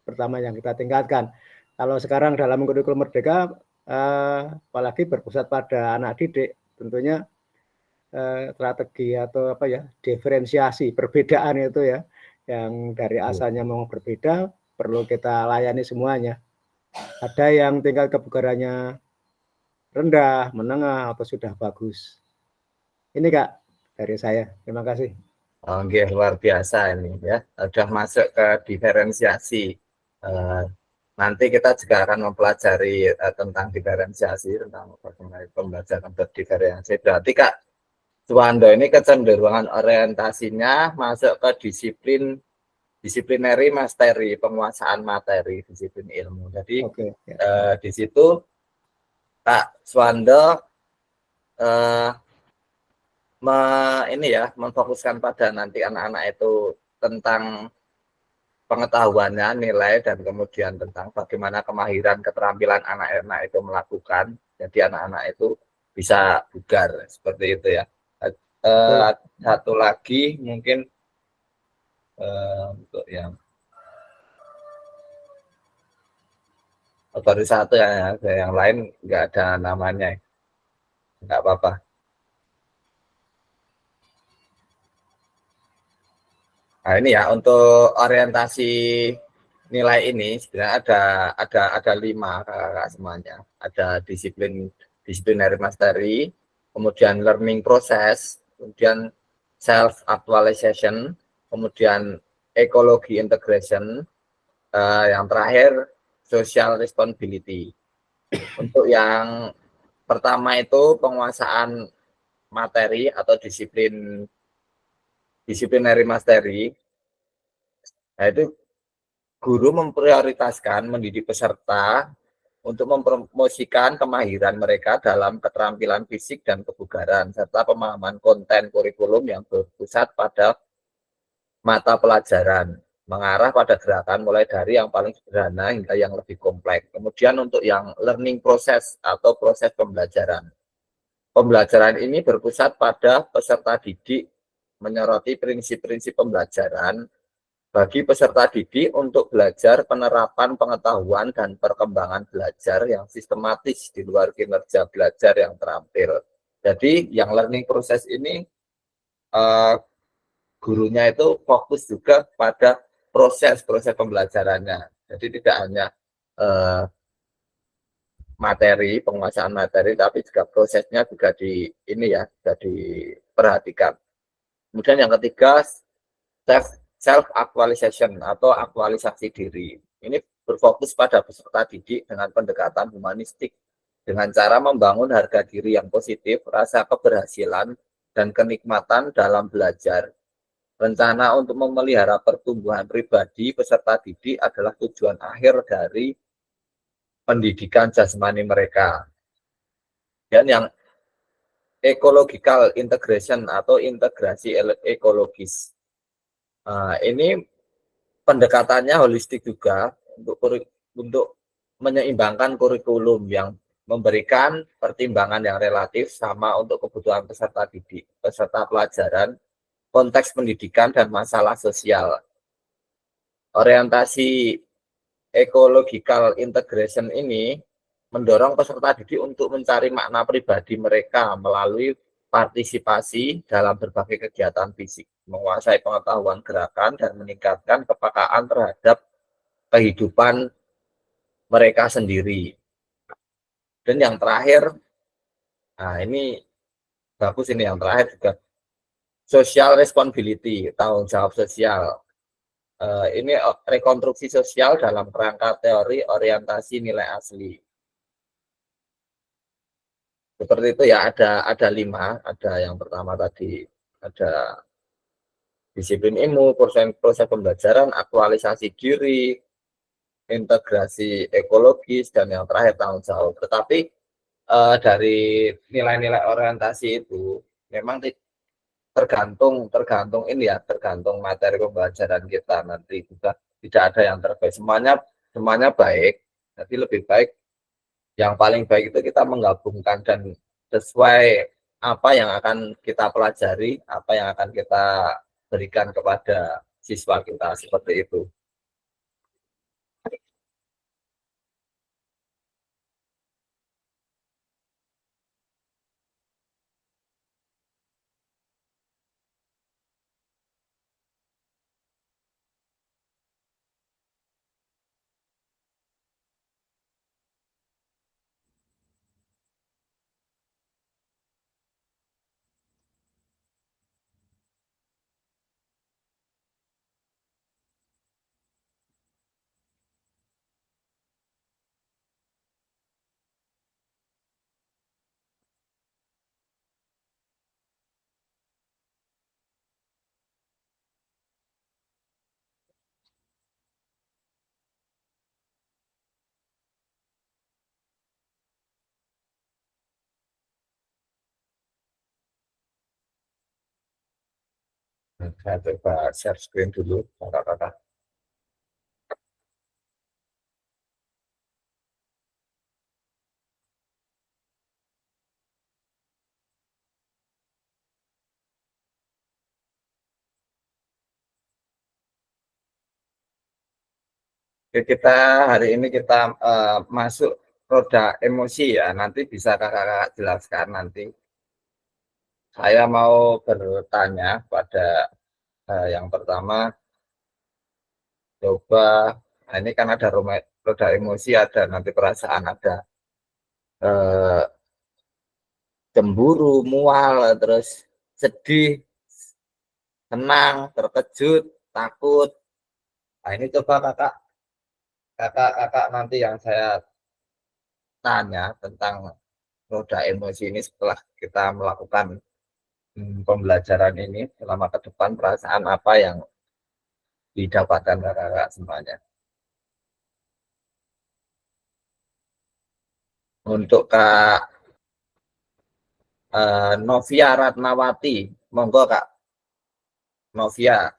Pertama yang kita tingkatkan. Kalau sekarang dalam kurikulum Merdeka, apalagi berpusat pada anak didik, tentunya strategi atau diferensiasi perbedaan itu ya, yang dari asalnya mau berbeda, perlu kita layani semuanya. Ada yang tingkat kebugarannya rendah, menengah, atau sudah bagus. Ini Kak dari saya. Terima kasih. Oke, luar biasa ini ya. Sudah masuk ke diferensiasi. Nanti kita juga akan mempelajari tentang diferensiasi, tentang bagaimana pembelajaran berdiferensiasi. Berarti Kak Suwando ini kecenderungan orientasinya masuk ke disiplineri masteri, penguasaan materi, disiplin ilmu. Jadi di situ Kak Suwando memfokuskan pada nanti anak-anak itu tentang pengetahuannya, nilai, dan kemudian tentang bagaimana kemahiran, keterampilan anak-anak itu melakukan. Jadi anak-anak itu bisa bugar, seperti itu ya. Satu lagi mungkin untuk yang baru satu yang lain nggak ada namanya, nggak apa-apa. Nah, ini ya untuk orientasi nilai ini sebenarnya ada 5 kakak semuanya. Ada disciplinary mastery, kemudian learning process, kemudian self actualization, kemudian ekologi integration, yang terakhir social responsibility. Untuk yang pertama itu penguasaan materi atau disciplinary mastery. Nah, itu guru memprioritaskan mendidik peserta untuk mempromosikan kemahiran mereka dalam keterampilan fisik dan kebugaran, serta pemahaman konten kurikulum yang berpusat pada mata pelajaran, mengarah pada gerakan mulai dari yang paling sederhana hingga yang lebih kompleks. Kemudian untuk yang learning process atau proses pembelajaran. Pembelajaran ini berpusat pada peserta didik, menyoroti prinsip-prinsip pembelajaran bagi peserta didik untuk belajar penerapan pengetahuan dan perkembangan belajar yang sistematis di luar kinerja belajar yang terampil. Jadi yang learning process ini gurunya itu fokus juga pada proses pembelajarannya. Jadi tidak hanya materi, penguasaan materi, tapi juga prosesnya juga juga diperhatikan. Kemudian yang ketiga, self actualization atau aktualisasi diri. Ini berfokus pada peserta didik dengan pendekatan humanistik dengan cara membangun harga diri yang positif, rasa keberhasilan dan kenikmatan dalam belajar. Rencana untuk memelihara pertumbuhan pribadi peserta didik adalah tujuan akhir dari pendidikan jasmani mereka. Dan yang ecological integration atau integrasi ekologis. Ini pendekatannya holistik juga untuk menyeimbangkan kurikulum yang memberikan pertimbangan yang relatif sama untuk kebutuhan peserta didik, peserta pelajaran, konteks pendidikan, dan masalah sosial. Orientasi ecological integration ini mendorong peserta didik untuk mencari makna pribadi mereka melalui partisipasi dalam berbagai kegiatan fisik, menguasai pengetahuan gerakan, dan meningkatkan kepekaan terhadap kehidupan mereka sendiri. Dan yang terakhir, nah ini bagus ini yang terakhir juga, social responsibility, tanggung jawab sosial. Ini rekonstruksi sosial dalam kerangka teori orientasi nilai asli. Seperti itu ya, ada 5. Ada yang pertama tadi, ada disiplin ilmu, proses pembelajaran, aktualisasi diri, integrasi ekologis, dan yang terakhir tanggung jawab. Tetapi dari nilai-nilai orientasi itu memang tergantung materi pembelajaran kita nanti juga tidak ada yang terbaik. Semuanya baik. Jadi lebih baik, yang paling baik itu kita menggabungkan dan sesuai apa yang akan kita pelajari, apa yang akan kita berikan kepada siswa kita, seperti itu. Saya coba share screen dulu, kakak-kakak. Oke, hari ini kita masuk roda emosi ya, nanti bisa kakak-kakak jelaskan nanti. Saya mau bertanya pada Yang pertama, coba, nah ini kan ada roda emosi, ada nanti perasaan, ada eh, cemburu, mual, terus sedih, senang, terkejut, takut. Nah ini coba kakak nanti yang saya tanya tentang roda emosi ini setelah kita melakukan pembelajaran ini selama ke depan, perasaan apa yang didapatkan kakak semuanya. Untuk Kak Novia Ratnawati, monggo Kak Novia.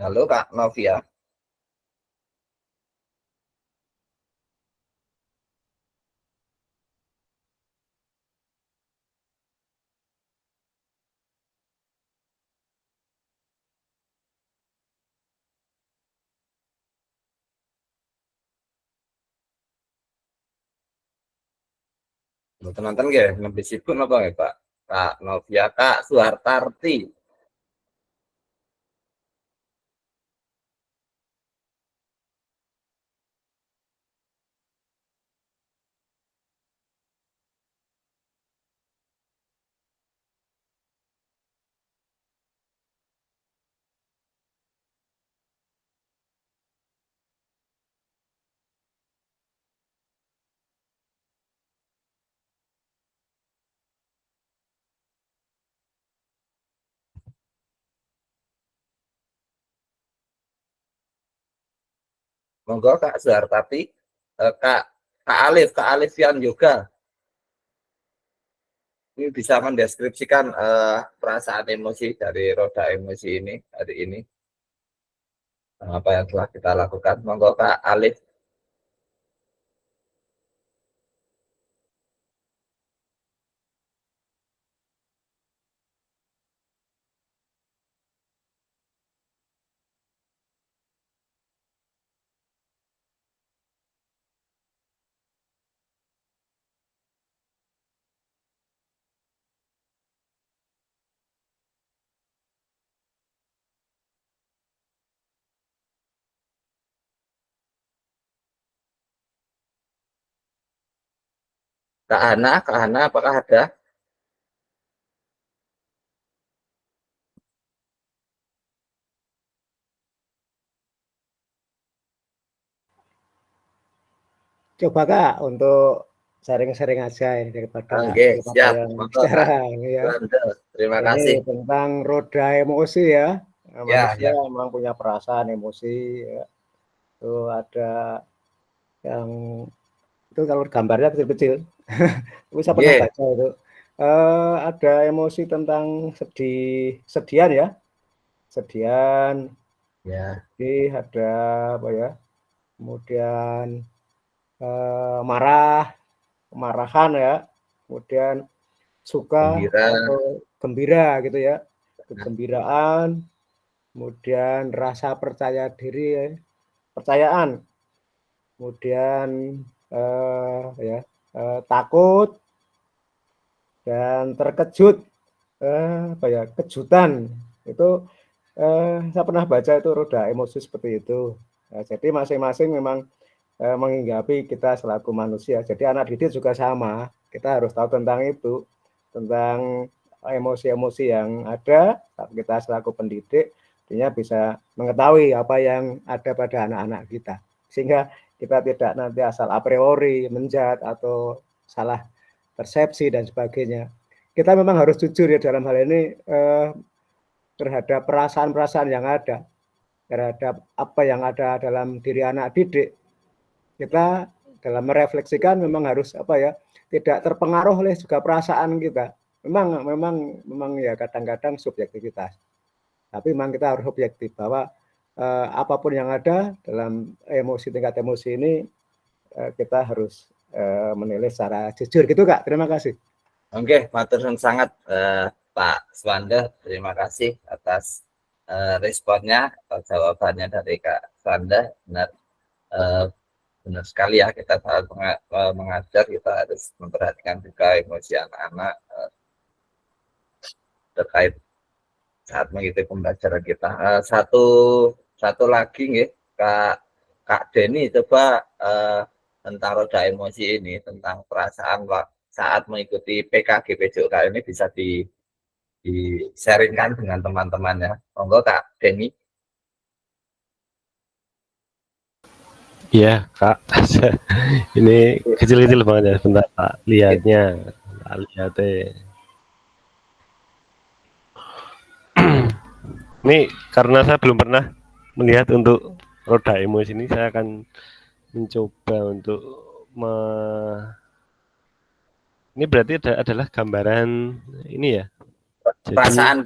Halo Kak Novia. Teman-teman ya, lebih sibuk apa ya Pak? Kak Novia, Kak Suhartarti. Monggo Kak Suhartarti. Kak Alif Fian Yoga. Ini bisa mendeskripsikan perasaan emosi dari roda emosi ini hari ini. Apa yang telah kita lakukan. Monggo Kak Alif. Kak Hana apakah ada? Coba Kak untuk sharing-sharing aja ini daripada Siap. yang Monggo bicara Kak. ya. Terima Ini kasih. tentang roda emosi ya. Manusia Ya. memang punya perasaan emosi ya. Itu ada yang itu kalau gambarnya kecil-kecil. Tapi saya pernah baca itu. Ada emosi tentang sedihan ya. Sedihan. Ya. Sedih, ada apa ya? Kemudian marah, kemarahan ya. Kemudian suka atau gembira gitu ya. Kegembiraan, kemudian rasa percaya diri, percayaan, kemudian takut dan terkejut, kejutan itu saya pernah baca itu roda emosi seperti itu. Nah, jadi masing-masing memang menghinggapi kita selaku manusia. Jadi anak didik juga sama, kita harus tahu tentang itu, tentang emosi-emosi yang ada. Kita selaku pendidik artinya bisa mengetahui apa yang ada pada anak-anak kita, sehingga kita tidak nanti asal a priori menjat atau salah persepsi dan sebagainya. Kita memang harus jujur ya dalam hal ini terhadap perasaan-perasaan yang ada, terhadap apa yang ada dalam diri anak didik. Kita dalam merefleksikan memang harus tidak terpengaruh oleh juga perasaan kita. Memang ya kadang-kadang subjektivitas. Tapi memang kita harus objektif bahwa apapun yang ada dalam tingkat emosi ini kita harus menilai secara jujur gitu Kak. Terima kasih. Oke, matur nuwun sangat Pak Swanda. Terima kasih atas responnya atau jawabannya dari Kak Anda benar, benar sekali ya, kita saat mengajar kita harus memperhatikan juga emosi anak-anak terkait saat mengikuti pembelajaran kita. Satu lagi nih, Kak Denny, coba tentang roda emosi ini, tentang perasaan saat mengikuti PKG PJOK ini bisa di-sharingkan dengan teman-temannya. Monggo Kak Denny. Iya, Kak. Ini kecil-kecil banget ya, sebentar Pak. Lihatnya. Tak lihatnya. Ini karena saya belum pernah melihat untuk roda emosi ini, saya akan mencoba untuk ini berarti adalah gambaran ini ya. Jadi, perasaan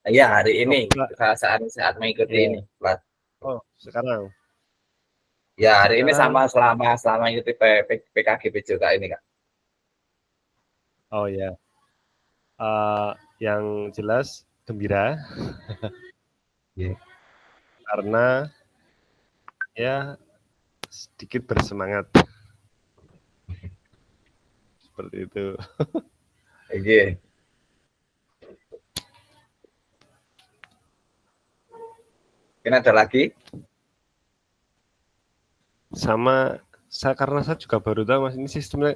ya hari ini, perasaan saat mengikuti ini. Oh, sekarang. Ya, hari ini sama selama mengikuti PKG PJOK ini, Kak. Oh ya. Yang jelas gembira. Yeah. Karena ya sedikit bersemangat. Seperti itu. Oke. Mungkin ada lagi? Sama karena saya juga baru tahu Mas, ini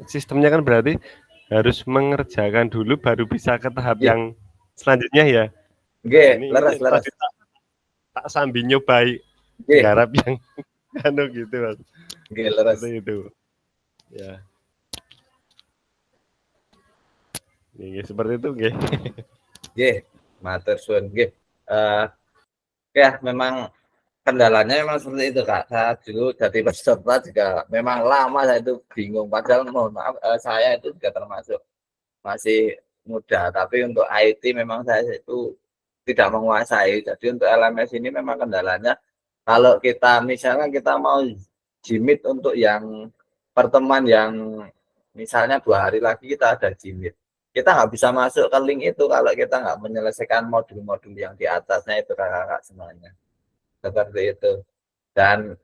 sistemnya kan berarti harus mengerjakan dulu baru bisa ke tahap yang selanjutnya ya. Oke, leres. Tak sambil nyobai garap yang gitu Mas. Oke, leres. Itu. Ya. Ini seperti itu nggih. Nggih, matur suwun nggih. Ya memang kendalanya memang seperti itu Kak. Saya dulu jadi peserta juga memang lama, saya itu bingung. Padahal mohon maaf, saya itu juga termasuk masih muda. Tapi untuk IT memang saya itu tidak menguasai. Jadi untuk LMS ini memang kendalanya, kalau kita misalnya kita mau jimit untuk yang pertemuan yang misalnya 2 hari lagi kita ada jimit, kita nggak bisa masuk ke link itu kalau kita nggak menyelesaikan modul-modul yang di atasnya itu kakak-kakak semuanya. Seperti itu. Dan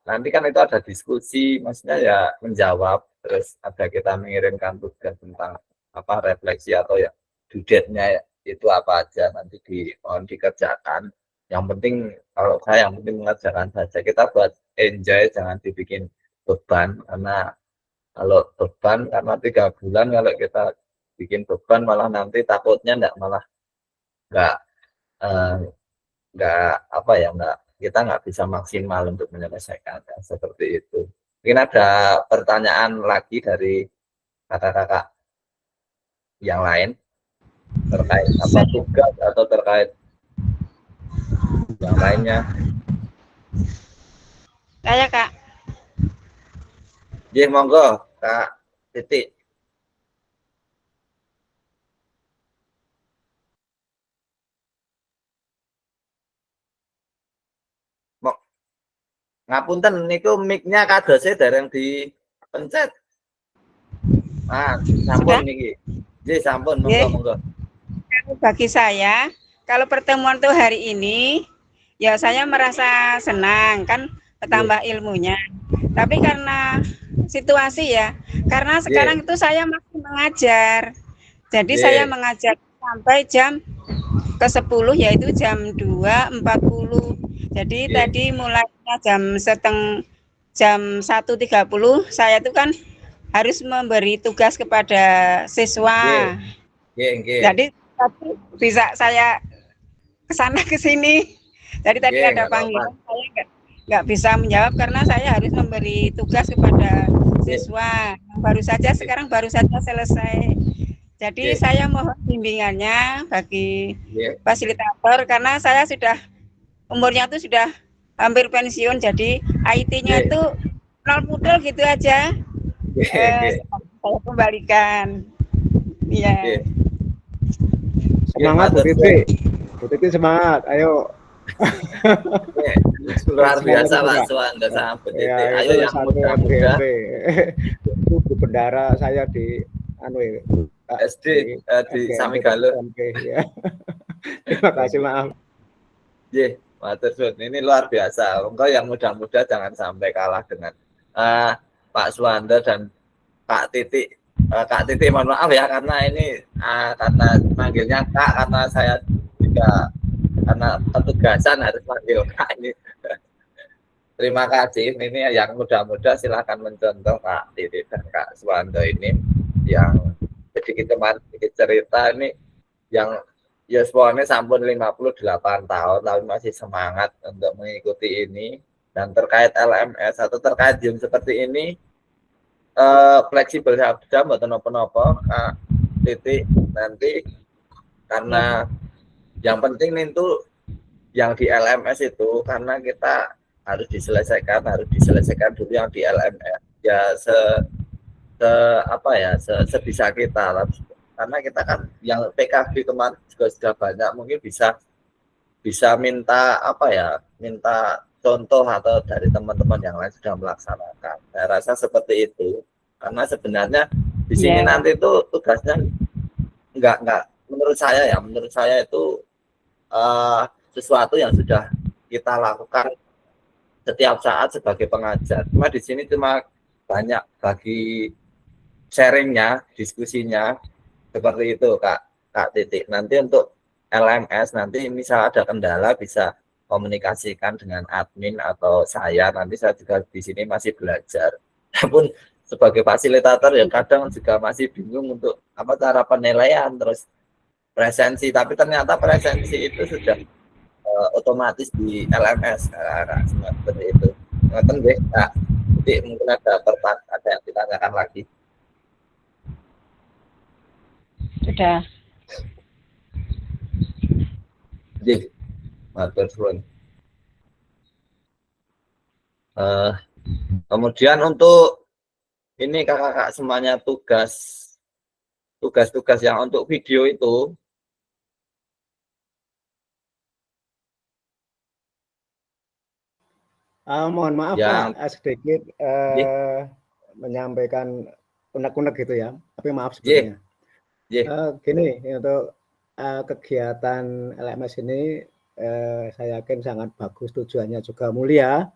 nanti kan itu ada diskusi, maksudnya ya menjawab, terus ada kita mengirimkan tugas tentang refleksi atau ya due date-nya itu apa aja, nanti mohon dikerjakan. Yang penting kalau saya yang penting mengerjakan saja, kita buat enjoy, jangan dibikin beban, karena kalau beban karena 3 bulan kalau kita bikin beban malah nanti takutnya kita nggak bisa maksimal untuk menyelesaikan seperti itu. Mungkin ada pertanyaan lagi dari kakak-kakak yang lain terkait tugas atau terkait yang lainnya. Saya Kak. Jadi monggo Kak Titik. Ngapunten niku mic-nya kadose dereng dipencet. Sampun niki. Nggih, sampun monggo. Bagi saya, kalau pertemuan tuh hari ini, ya saya merasa senang kan, bertambah ilmunya. Tapi karena situasi ya, karena sekarang itu saya masih mengajar. Jadi saya mengajar sampai jam ke-10, yaitu jam 2.40. Jadi tadi mulainya jam 1.30 saya itu kan harus memberi tugas kepada siswa. Jadi tadi bisa saya kesana ke sini. Jadi tadi ada panggilan, saya nggak bisa menjawab karena saya harus memberi tugas kepada siswa. Sekarang baru saja selesai. Jadi saya mohon bimbingannya bagi fasilitator, karena saya sudah umurnya itu sudah hampir pensiun, jadi IT-nya itu nol pudel gitu aja. Saya kembalikan. Iya. Semangat Bu Titi. Bu Titi semangat, ayo. Luar biasa Pak Suwanda sama Bu Titi. Ayo yang muda-muda. Itu Bu Bendara saya di SD di Samigaluh. Terima kasih, maaf. Matur suwun. Ini luar biasa. Engkau yang muda-muda jangan sampai kalah dengan Pak Suwanda dan Kak Titik. Kak Titik mohon maaf ya karena ini karena manggilnya Kak karena saya juga karena petugasan harus manggil Kak ini. Terima kasih. Ini yang muda-muda silahkan mencontoh Kak Titik dan Kak Suwanda ini yang sedikit cerita ini yang ya semuanya sampun 58 tahun tapi masih semangat untuk mengikuti ini. Dan terkait LMS atau terkait Zoom seperti ini fleksibel saja mboten napa-napa Kak Titik nanti karena yang penting itu yang di LMS itu karena kita harus diselesaikan dulu yang di LMS ya sebisa kita lah. Karena kita kan yang PKB kemarin juga sudah banyak, mungkin bisa minta minta contoh atau dari teman-teman yang lain sudah melaksanakan. Saya rasa seperti itu. Karena sebenarnya di sini nanti itu tugasnya enggak menurut saya itu sesuatu yang sudah kita lakukan setiap saat sebagai pengajar. Cuma di sini cuma banyak bagi sharingnya, diskusinya. Seperti itu Kak Titik. Nanti untuk LMS nanti misal ada kendala bisa komunikasikan dengan admin atau saya. Nanti saya juga di sini masih belajar. Pun sebagai fasilitator ya kadang juga masih bingung untuk apa cara penilaian terus presensi. Tapi ternyata presensi itu sudah otomatis di LMS. Seperti itu. Ngoten nggih Kak Titik, mungkin ada yang ditanyakan lagi. Sudah. Jadi, matur suwun. Kemudian untuk ini kakak-kakak semuanya tugas-tugas yang untuk video itu mohon maaf yang Pak, sedikit menyampaikan unek-unek gitu ya. Tapi maaf sebelumnya. Gini untuk kegiatan LMS ini saya yakin sangat bagus, tujuannya juga mulia.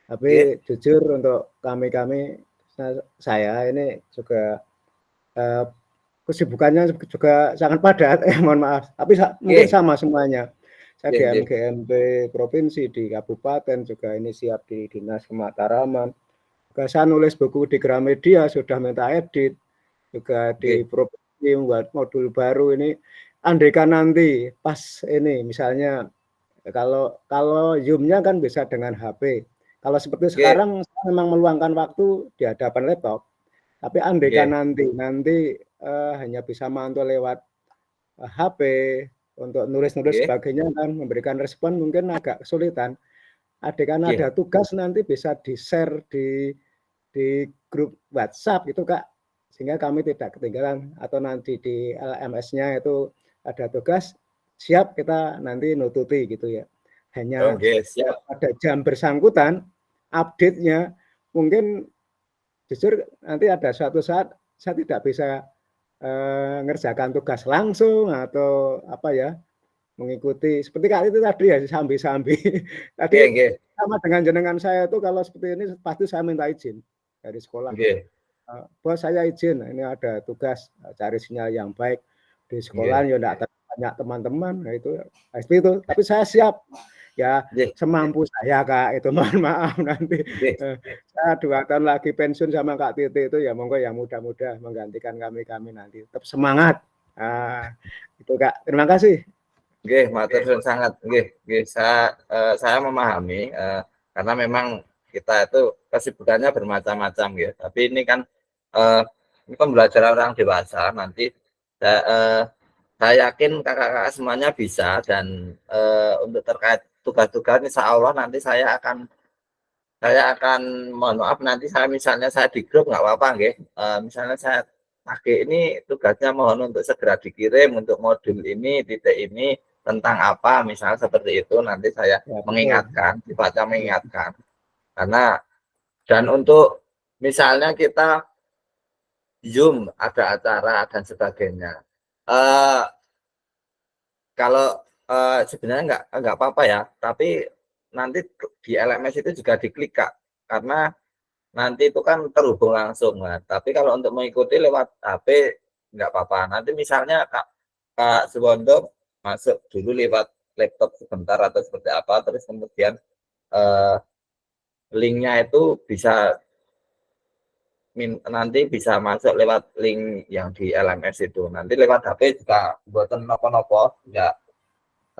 Tapi jujur untuk kami saya ini juga kesibukannya juga sangat padat. Mohon maaf. Tapi mungkin sama semuanya. Saya di MGMP provinsi di kabupaten juga ini siap di Dinas Kemataraman. Juga saya nulis buku di Gramedia sudah minta edit juga di provinsi buat modul baru ini. Andaikan nanti pas ini misalnya kalau Zoom-nya kan bisa dengan HP. Kalau seperti sekarang saya memang meluangkan waktu di hadapan laptop. Tapi andaikan nanti hanya bisa mantau lewat HP untuk nulis-nulis sebagainya kan memberikan respon mungkin agak kesulitan. Andaikan ada tugas nanti bisa di-share di grup WhatsApp itu Kak. Sehingga kami tidak ketinggalan atau nanti di LMS-nya itu ada tugas siap kita nanti nututi gitu ya. Hanya pada jam bersangkutan update-nya mungkin jujur nanti ada suatu saat saya tidak bisa ngerjakan tugas langsung atau apa ya mengikuti seperti kali itu tadi ya sambi-sambi tadi sama dengan jenengan saya itu kalau seperti ini pasti saya minta izin dari sekolah. Bos saya izin, ini ada tugas cari sinyal yang baik di sekolah, ya enggak banyak teman-teman, nah itu. Tapi saya siap, ya semampu saya Kak, itu mohon maaf nanti. Saya 2 tahun lagi pensiun sama Kak Titik itu ya monggo yang muda-muda menggantikan kami nanti. Tetap semangat. Itu Kak, terima kasih. Matur suwun sangat. Saya memahami karena memang kita itu kesibukannya bermacam-macam ya. Tapi ini kan ini pembelajaran orang dewasa nanti saya yakin kakak-kakak semuanya bisa dan untuk terkait tugas-tugas insya Allah nanti saya akan mohon maaf nanti misalnya saya di grup nggak apa-apa nggih. Misalnya saya pakai ini tugasnya mohon untuk segera dikirim untuk modul ini titik ini tentang apa misalnya seperti itu nanti saya mengingatkan sifatnya mengingatkan karena dan untuk misalnya kita Zoom ada acara dan sebagainya kalau sebenarnya nggak apa-apa ya, tapi nanti di LMS itu juga diklik Kak, karena nanti itu kan terhubung langsung. Nah, tapi kalau untuk mengikuti lewat HP nggak apa-apa. Nanti misalnya Kak Suwondo masuk dulu lewat laptop sebentar atau seperti apa, terus kemudian linknya itu bisa nanti bisa masuk lewat link yang di LMS itu. Nanti lewat HP juga buatan nopo-nopo ya.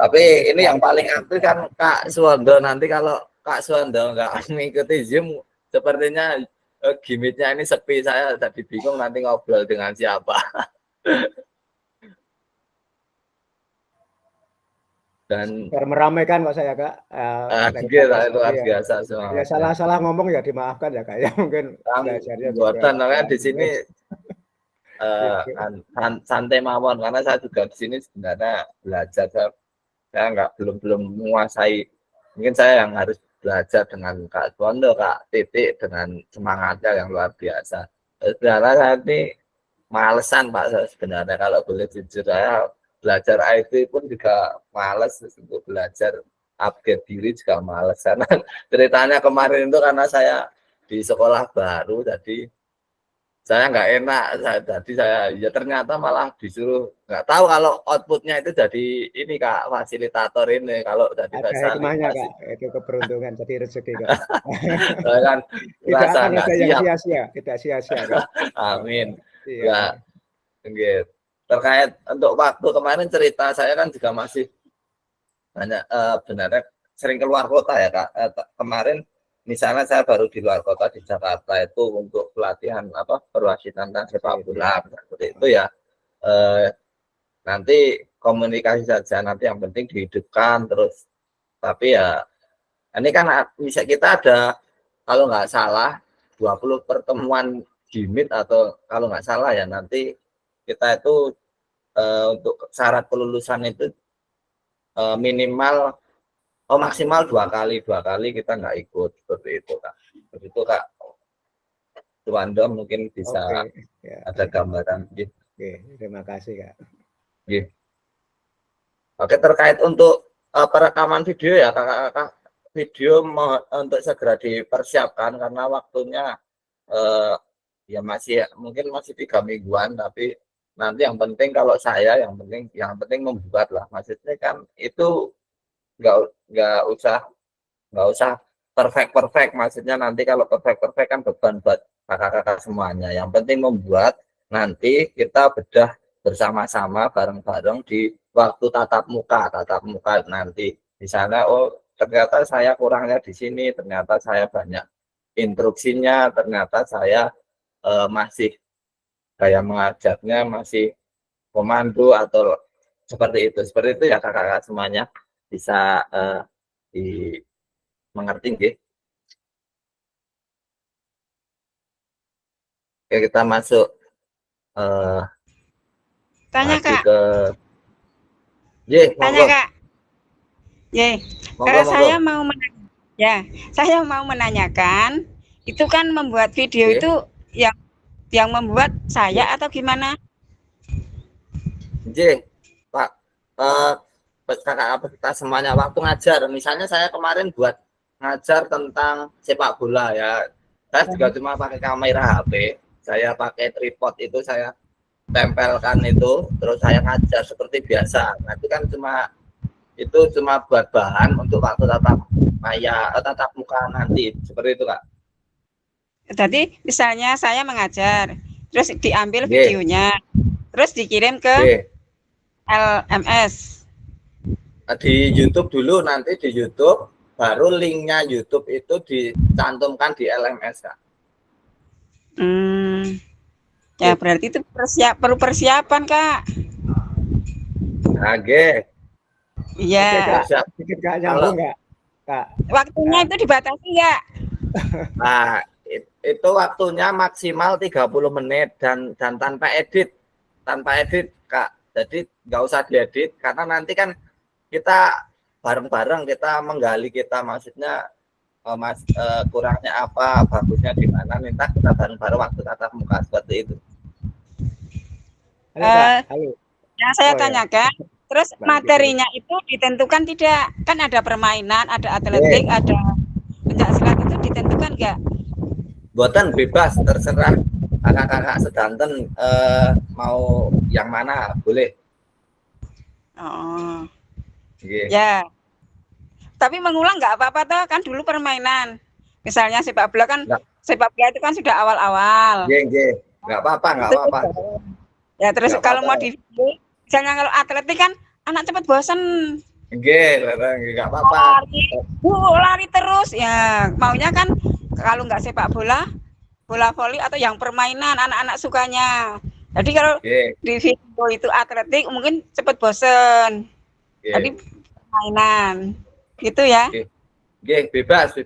Tapi ini yang paling aktif kan Kak Suwondo. Nanti kalau Kak Suwondo nggak mengikuti Zoom, sepertinya gimmicknya ini sepi. Saya jadi bingung nanti ngobrol dengan siapa. Dan meramaikan Pak saya Kak. Luar biasa semua. Ya salah ngomong ya dimaafkan ya Kak ya, mungkin belajarnya buatan namanya di sini santai mawon, karena saya juga di sini sebenarnya belajar. Saya belum menguasai. Mungkin saya yang harus belajar dengan Kak Suwondo, Kak Titik dengan semangatnya yang luar biasa. Sebenarnya saya ini malesan Pak, saya sebenarnya kalau boleh jujur. Saya belajar IT pun juga males untuk belajar, upgrade diri juga males. Karena ceritanya kemarin itu karena saya di sekolah baru, jadi saya nggak enak. Jadi saya ya ternyata malah disuruh, nggak tahu kalau outputnya itu jadi ini Kak, fasilitator ini. Kalau jadi ada hikmahnya Kak, itu keberuntungan, jadi rezeki Kak. Kan tidak akan ada yang sia-sia, tidak sia-sia Kak. Amin. Ya, gitu. Terkait untuk waktu kemarin cerita saya kan juga masih banyak benarnya sering keluar kota ya Kak. Kemarin misalnya saya baru di luar kota di Jakarta itu untuk pelatihan perwasitan dan sepak bola seperti itu ya. Nanti komunikasi saja, nanti yang penting dihidupkan terus. Tapi ya ini kan bisa kita ada kalau nggak salah 20 pertemuan di Meet, atau kalau nggak salah ya nanti kita itu untuk syarat kelulusan itu minimal maksimal dua kali kita nggak ikut, seperti itu Kak. Seperti itu Kak Suwondo mungkin bisa ya, ada gambaran. Terima kasih Kak. Oke, terkait untuk perekaman video ya Kakak, video untuk segera dipersiapkan karena waktunya ya mungkin masih 3 mingguan, tapi nanti yang penting kalau saya yang penting membuat lah. Maksudnya kan itu nggak usah perfect. Maksudnya nanti kalau perfect kan beban buat kakak-kakak semuanya. Yang penting membuat, nanti kita bedah bersama-sama bareng-bareng di waktu tatap muka nanti. Misalnya ternyata saya kurangnya di sini, ternyata saya banyak instruksinya, ternyata saya masih kayak mengajarnya masih komando atau seperti itu ya kakak-kakak semuanya bisa mengerti gitu. Oke, kita masuk tanya Kak ke tanya Kak saya mau menanyakan itu kan membuat video itu yang membuat saya atau gimana? Pak, kakak kita semuanya waktu ngajar, misalnya saya kemarin buat ngajar tentang sepak bola ya, saya juga cuma pakai kamera HP, saya pakai tripod itu saya tempelkan itu, terus saya ngajar seperti biasa. Nanti kan cuma buat bahan untuk waktu tatap muka nanti, seperti itu Kak. Jadi misalnya saya mengajar, terus diambil videonya, terus dikirim ke LMS. Di YouTube dulu, nanti di YouTube, baru linknya YouTube itu dicantumkan di LMS Kak. Ya berarti itu perlu persiapan Kak. Oke. Iya. Sedikit Kak, nyambung nggak Kak? Waktunya itu dibatasi nggak? Nah, itu waktunya maksimal 30 menit dan tanpa edit Kak. Jadi nggak usah diedit, karena nanti kan kita bareng-bareng kita menggali, kita maksudnya kurangnya apa, bagusnya di mana, minta kita bareng-bareng waktu tatap muka seperti itu. Halo. Yang saya tanyakan Terus materinya itu ditentukan tidak? Kan ada permainan, ada atletik, ada pencak silat, itu ditentukan nggak? Buatan bebas, terserah kakak-kakak sedanten mau yang mana boleh. Oh, Nggih. ya. Tapi mengulang nggak apa-apa toh, kan dulu permainan. Misalnya sepak bola kan, sepak bola itu kan sudah awal-awal. Nggih. Nggak apa-apa. Ya terus Nggak kalau mau apa-apa. misalnya kalau atletik kan anak cepat bosan. Nggih, nggak apa-apa. Lari terus ya. Maunya kan kalau nggak sepak bola, bola voli atau yang permainan anak-anak sukanya. Jadi kalau di video itu atletik mungkin cepat bosan. Jadi permainan. Gitu ya. Nggih, bebas.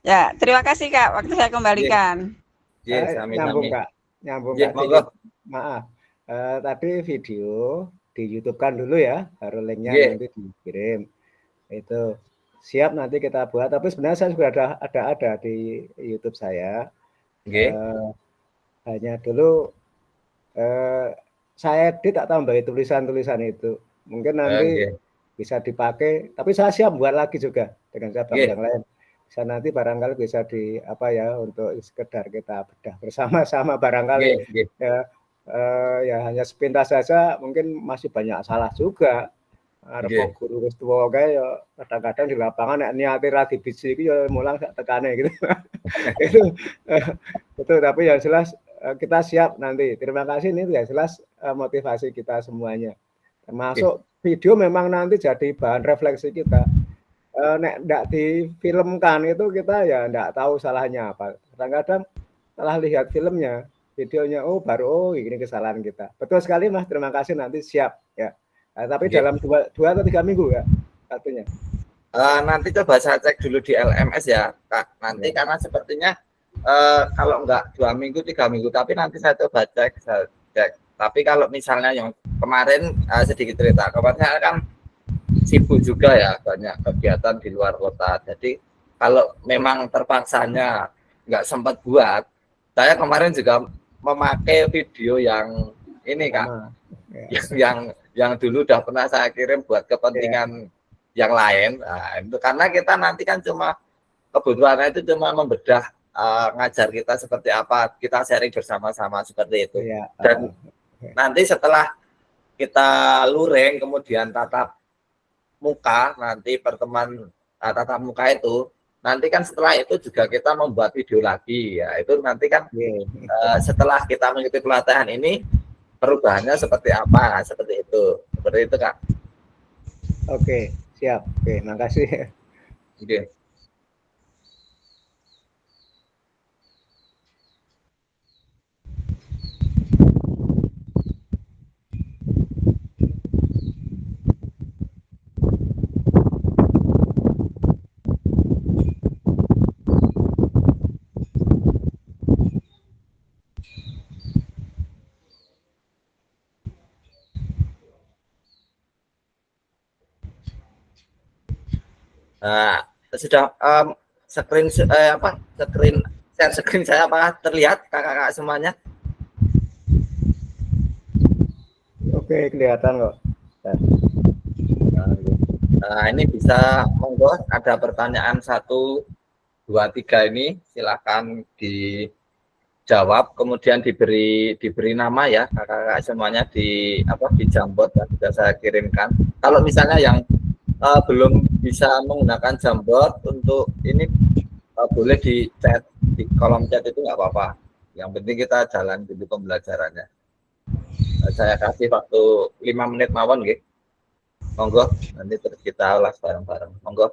Ya, terima kasih Kak. Waktu saya kembalikan. Nyambung Kak. Monggo. Maaf. Tadi video di YouTube kan dulu ya, baru linknya nanti dikirim. Itu siap nanti kita buat. Tapi sebenarnya saya juga ada di YouTube saya. Hanya dulu saya edit tak tambahin tulisan-tulisan itu. Mungkin nanti bisa dipakai. Tapi saya siap buat lagi juga dengan cabang yang lain. Bisa nanti barangkali bisa untuk sekedar kita bedah bersama-sama barangkali. Ya hanya sepintas saja mungkin masih banyak salah juga. Arep guru wis tuwa kae ya kadang-kadang di lapangan nek niate ra dibiji iki ya mulang sak tekane gitu. Itu tapi yang jelas kita siap nanti. Terima kasih, ini ya jelas motivasi kita semuanya. Termasuk video memang nanti jadi bahan refleksi kita. Nek ndak difilmkan itu kita ya ndak tahu salahnya apa. Kadang-kadang setelah lihat filmnya, videonya baru ini kesalahan kita. Betul sekali Mas, terima kasih, nanti siap ya. Tapi dalam 2 atau 3 minggu ya satunya. Nanti coba saya cek dulu di LMS ya Kak. Nanti karena sepertinya kalau enggak 2 minggu 3 minggu, tapi nanti saya coba cek. Tapi kalau misalnya yang kemarin sedikit cerita, kemarin kan sibuk juga ya, banyak kegiatan di luar kota. Jadi kalau memang terpaksanya nggak sempat buat, saya kemarin juga memakai video yang ini Kak, yang dulu udah pernah saya kirim buat kepentingan yang lain. Nah, itu karena kita nanti kan cuma kebutuhannya itu cuma membedah ngajar kita seperti apa, kita sharing bersama-sama seperti itu. Dan nanti setelah kita luring kemudian tatap muka, nanti pertemuan tatap muka itu nanti kan setelah itu juga kita membuat video lagi ya, itu nanti kan setelah kita mengikuti pelatihan ini perubahannya seperti apa, seperti itu Kak. Oke, siap. Oke, makasih. Nah, sudah screen share screen saya apa terlihat kakak-kakak semuanya? Oke, kelihatan kok. Nah, ini bisa monggo ada pertanyaan 1, 2, 3 ini silakan dijawab, kemudian diberi nama ya kakak-kakak semuanya di Jamboard yang sudah saya kirimkan. Kalau misalnya yang belum bisa menggunakan Jamboard untuk ini boleh di chat, di kolom chat itu nggak apa-apa. Yang penting kita jalan dulu pembelajarannya. Saya kasih waktu 5 menit mawon nggih. Monggo, nanti terus kita ulas bareng-bareng. Monggo.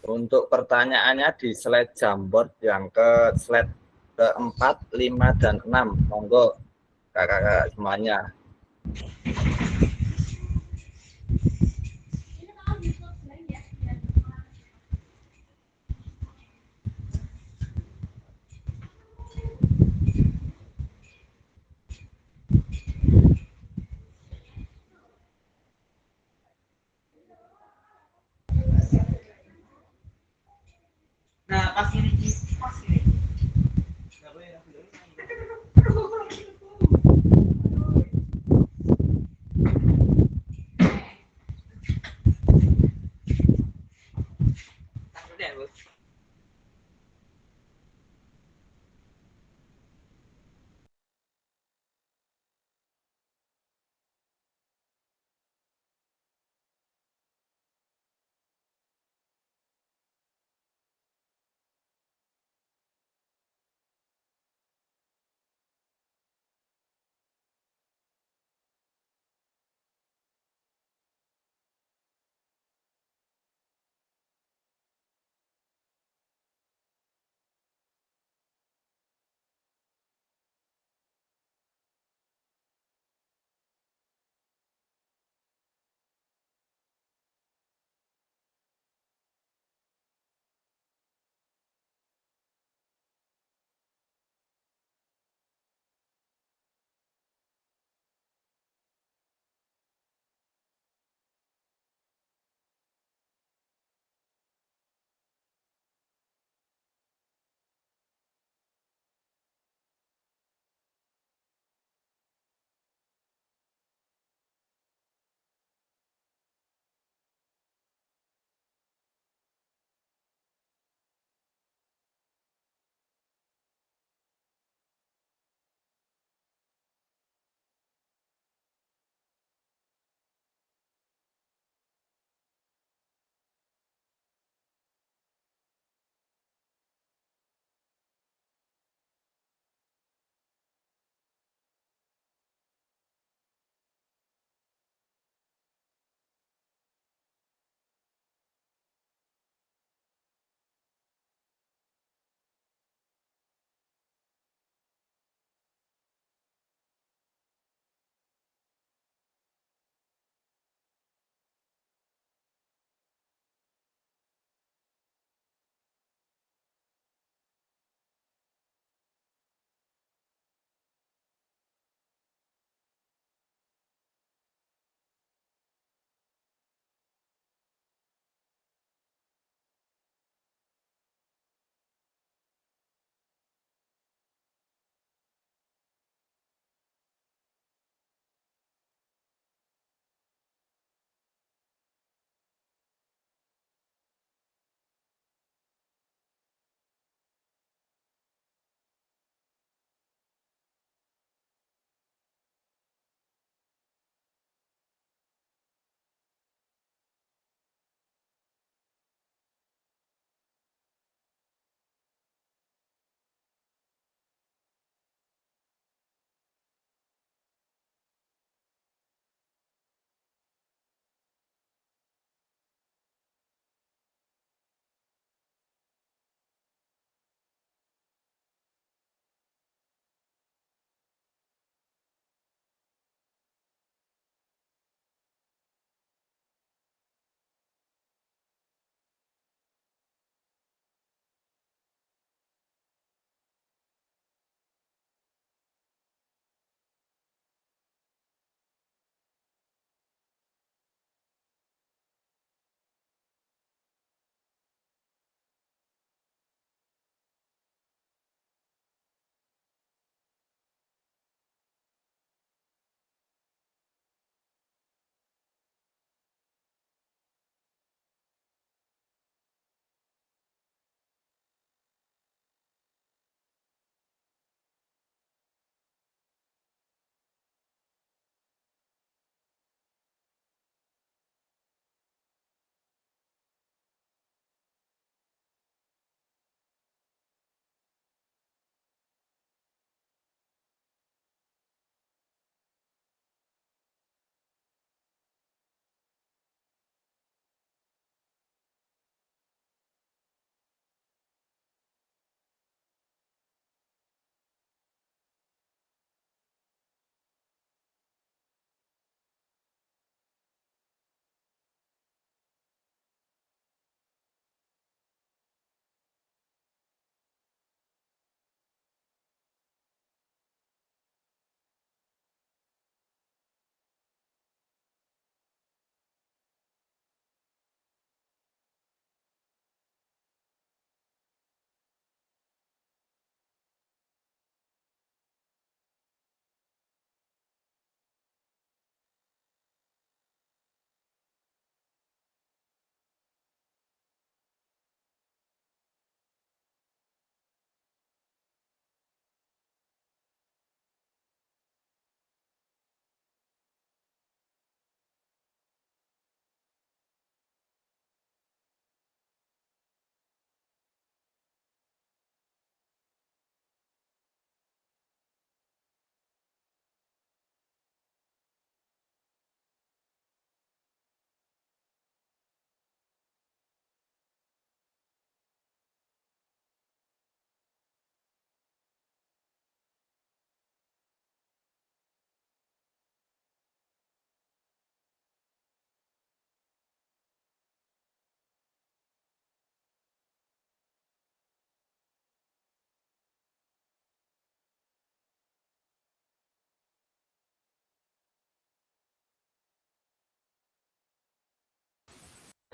Untuk pertanyaannya di slide Jamboard yang ke slide keempat, 5, dan 6. Monggo kakak-kakak semuanya. Nah, pas ini, pas ini.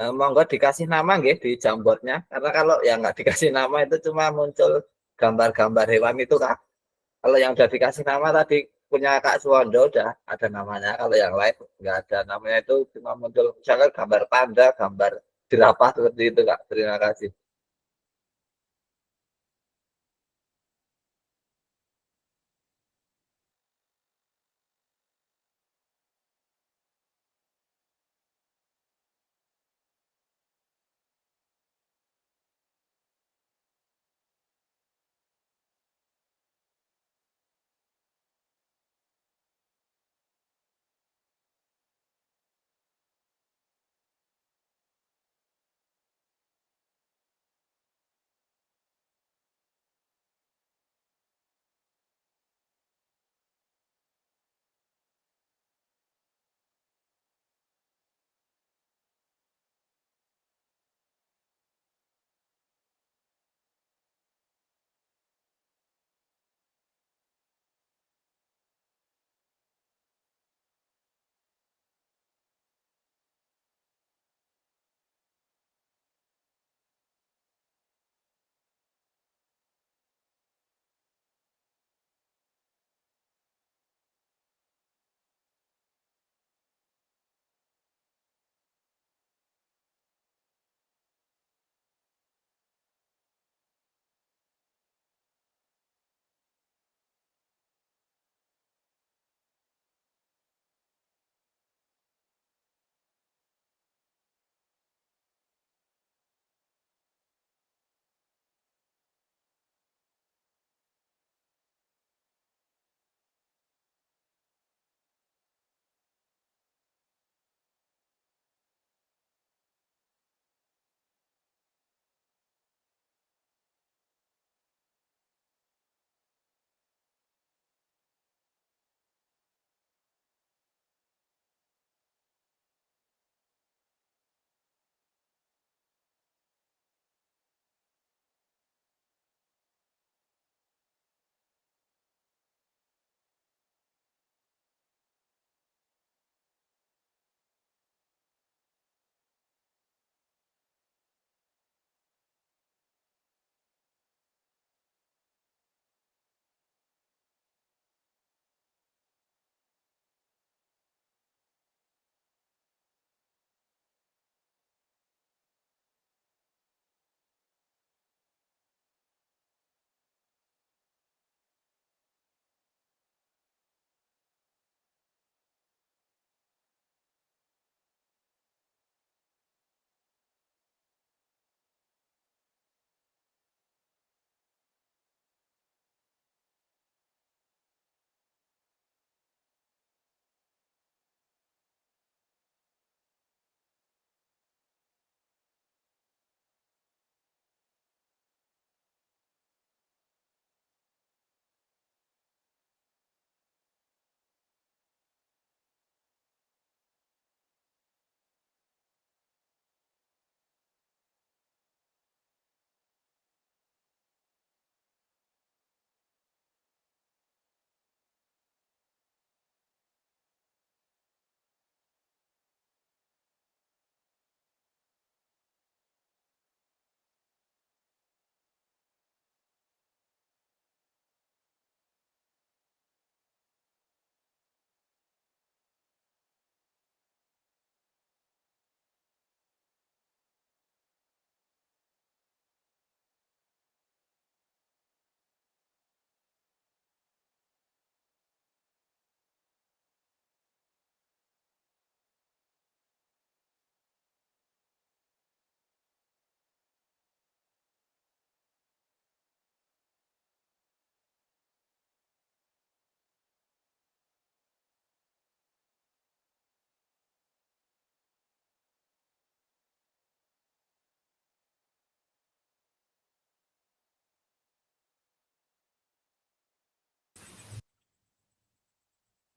Monggo dikasih nama nggih di Jamboardnya, karena kalau yang nggak dikasih nama itu cuma muncul gambar-gambar hewan itu, Kak. Kalau yang udah dikasih nama tadi punya Kak Suwondo udah ada namanya, kalau yang lain nggak ada namanya, itu cuma muncul misalkan gambar panda, gambar jerapah seperti itu, Kak. Terima kasih.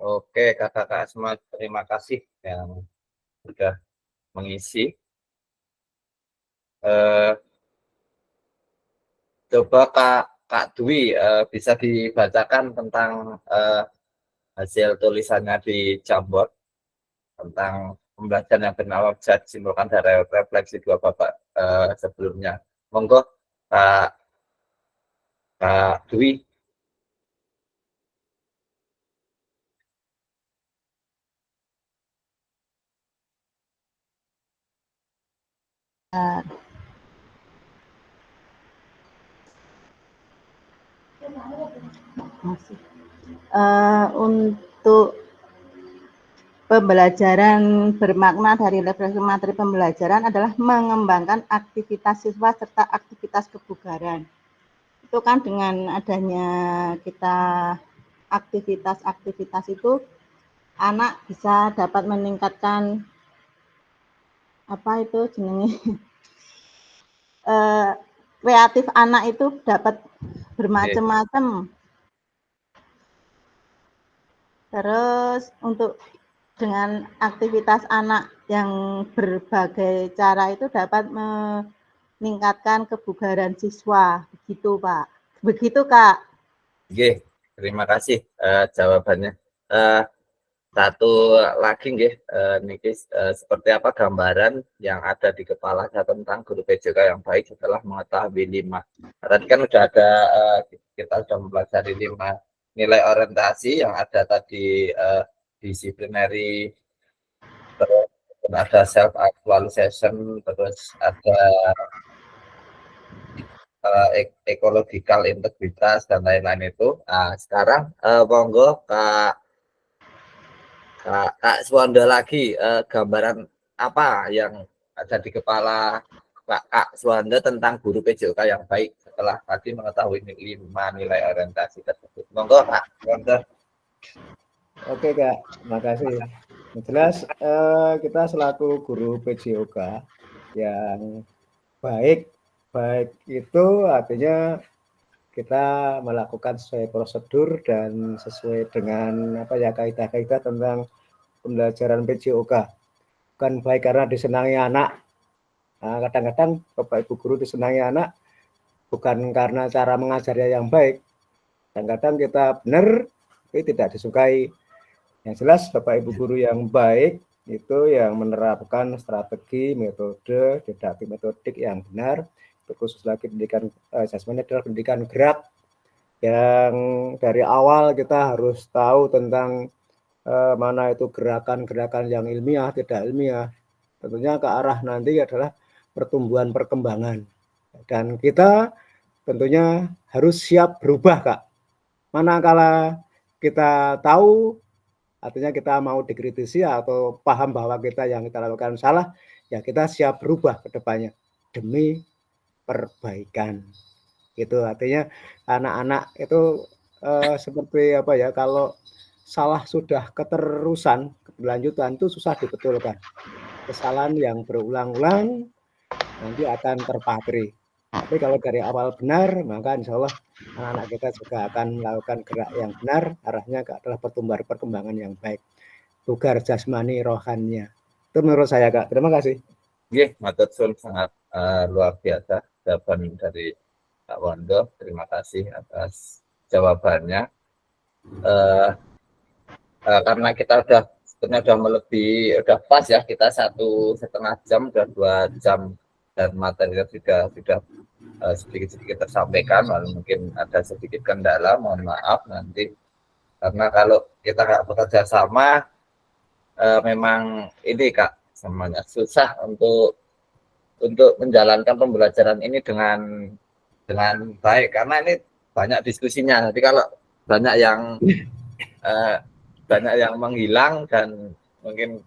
Oke, kakak-kakak semua terima kasih yang sudah mengisi. Coba Kak Dwi bisa dibacakan tentang hasil tulisannya di Jamboard tentang pembelajaran yang benar bisa disimpulkan dari refleksi dua Bapak sebelumnya. Monggo Kak Dwi. Masih. Untuk pembelajaran bermakna dari refleksi materi pembelajaran adalah mengembangkan aktivitas siswa serta aktivitas kebugaran. Itu kan dengan adanya kita aktivitas itu anak bisa dapat meningkatkan apa itu jenenge kreatif anak itu dapat bermacam-macam. Terus untuk dengan aktivitas anak yang berbagai cara itu dapat meningkatkan kebugaran siswa. Begitu Pak. Begitu Kak. Oke, terima kasih jawabannya. Satu lagi nggih, niki seperti apa gambaran yang ada di kepala saya tentang guru PJK yang baik setelah mengetahui 5. Tadi kan udah ada kita sudah mempelajari 5 nilai orientasi yang ada tadi, disciplinary, terus ada self actualization, terus ada ecological integritas dan lain-lain itu. Nah, sekarang monggo Kak Suwanda lagi, gambaran apa yang ada di kepala Kak Suwanda tentang guru PJK yang baik setelah tadi mengetahui 5 nilai orientasi tersebut. Monggo Kak Suwanda. Oke Kak, terima kasih. Jelas kita selaku guru PJK yang baik itu artinya kita melakukan sesuai prosedur dan sesuai dengan kaidah-kaidah tentang pembelajaran PJK. Bukan baik karena disenangi anak. Nah, kadang-kadang Bapak Ibu guru disenangi anak bukan karena cara mengajarnya yang baik. Kadang-kadang kita benar tapi tidak disukai. Yang jelas Bapak Ibu guru yang baik itu yang menerapkan strategi, metode, didaktik metodik yang benar. Khusus lagi pendidikan asesmen adalah pendidikan gerak yang dari awal kita harus tahu tentang mana itu gerakan-gerakan yang ilmiah, tidak ilmiah. Tentunya ke arah nanti adalah pertumbuhan perkembangan. Dan kita tentunya harus siap berubah Kak. Manakala kita tahu, artinya kita mau dikritisi atau paham bahwa kita yang kita lakukan salah, ya kita siap berubah ke depannya demi perbaikan. Itu artinya anak-anak itu seperti apa ya, kalau salah sudah keterusan, keberlanjutan itu susah dibetulkan. Kesalahan yang berulang-ulang nanti akan terpatri. Tapi kalau dari awal benar, maka insya Allah anak-anak kita juga akan melakukan gerak yang benar, arahnya adalah pertumbuhan perkembangan yang baik. Bugar jasmani rohannya. Itu menurut saya Kak. Terima kasih. Nggih, matur suwun sangat luar biasa jawaban dari Pak Wondo. Terima kasih atas jawabannya. Karena kita sebenarnya udah pas ya, kita 1,5 jam, udah 2 jam dan materinya sudah sedikit-sedikit tersampaikan, lalu mungkin ada sedikit kendala, mohon maaf nanti. Karena kalau kita nggak bekerja sama, memang ini Kak, semuanya susah untuk menjalankan pembelajaran ini dengan baik, karena ini banyak diskusinya. Jadi kalau banyak yang menghilang dan mungkin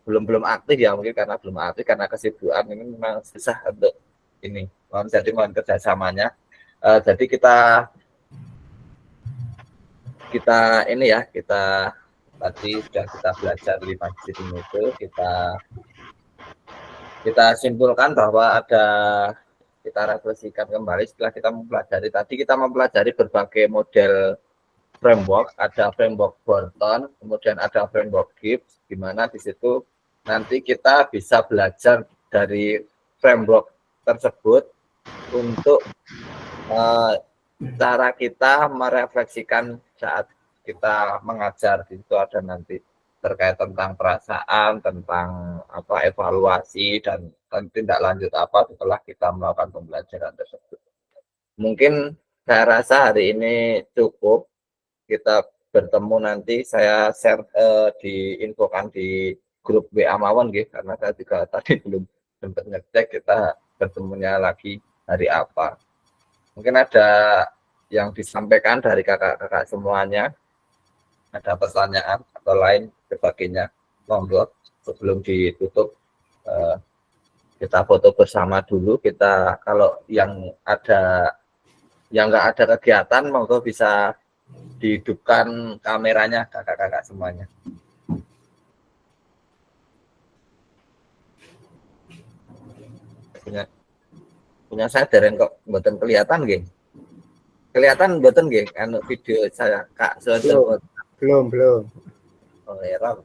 belum aktif ya, mungkin karena belum aktif karena kesibukan, ini memang susah untuk ini. Mohon kerjasamanya. Jadi kita ini ya, kita tadi sudah kita belajar 5 disiplin itu, kita simpulkan bahwa kita refleksikan kembali setelah kita mempelajari berbagai model framework, ada framework Borton, kemudian ada framework Gibbs, di mana di situ nanti kita bisa belajar dari framework tersebut untuk cara kita merefleksikan saat kita mengajar. Di situ ada nanti terkait tentang perasaan, tentang apa evaluasi dan tindak lanjut apa setelah kita melakukan pembelajaran tersebut. Mungkin saya rasa hari ini cukup. Kita bertemu nanti, saya share diinfokan di grup WA mawon nggih, karena saya juga tadi belum sempat ngecek kita bertemunya lagi hari apa. Mungkin ada yang disampaikan dari kakak-kakak semuanya, ada pertanyaan atau lain sebagainya, monggo. Sebelum ditutup kita foto bersama dulu. Kita kalau yang nggak ada kegiatan, monggo bisa dihidupkan kameranya kakak-kakak semuanya. Punya saya dereng kok mboten kelihatan nggih. Kelihatan mboten nggih anu video saya Kak Sojo. Belum. Oh, error.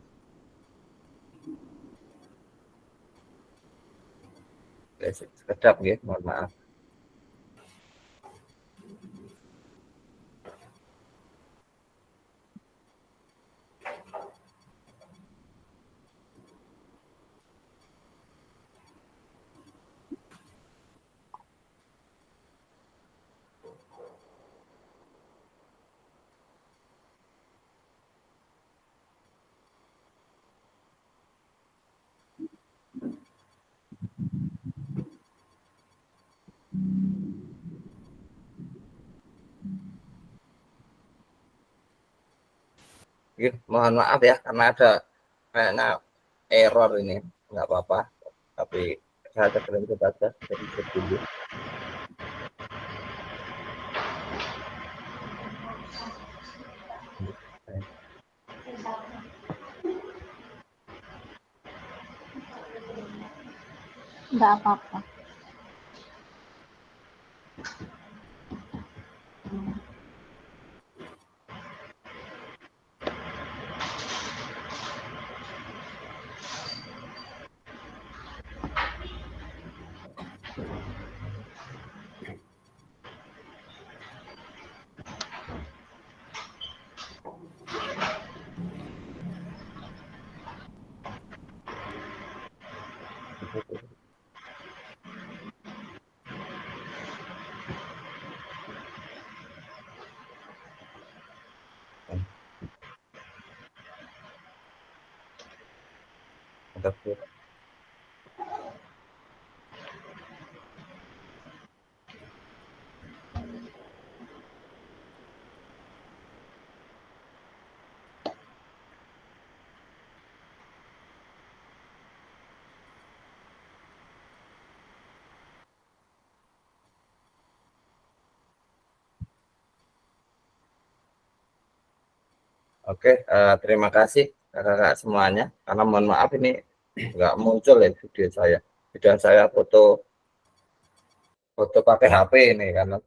Sekedap nggih, mohon maaf. Mohon maaf ya karena ada kayaknya error ini, nggak apa-apa, tapi saya terkeren kebaca jadi dulu. Enggak apa-apa. Oke, terima kasih kakak-kakak semuanya. Karena mohon maaf ini nggak muncul ya video saya. Video saya foto pakai HP ini karena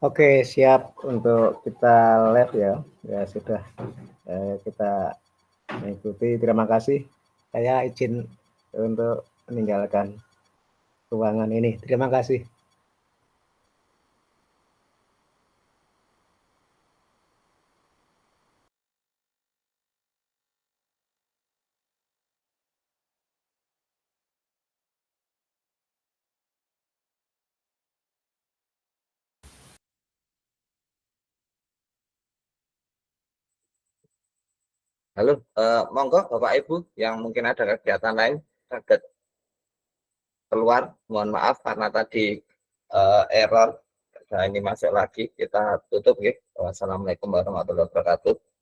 Oke, siap untuk kita live ya. Ya sudah kita mengikuti. Terima kasih. Saya izin untuk meninggalkan ruangan ini. Terima kasih. Halo, monggo Bapak Ibu yang mungkin ada kegiatan lain saged keluar. Mohon maaf karena tadi error. Nah, ini masuk lagi, kita tutup ya. Wassalamualaikum warahmatullahi wabarakatuh.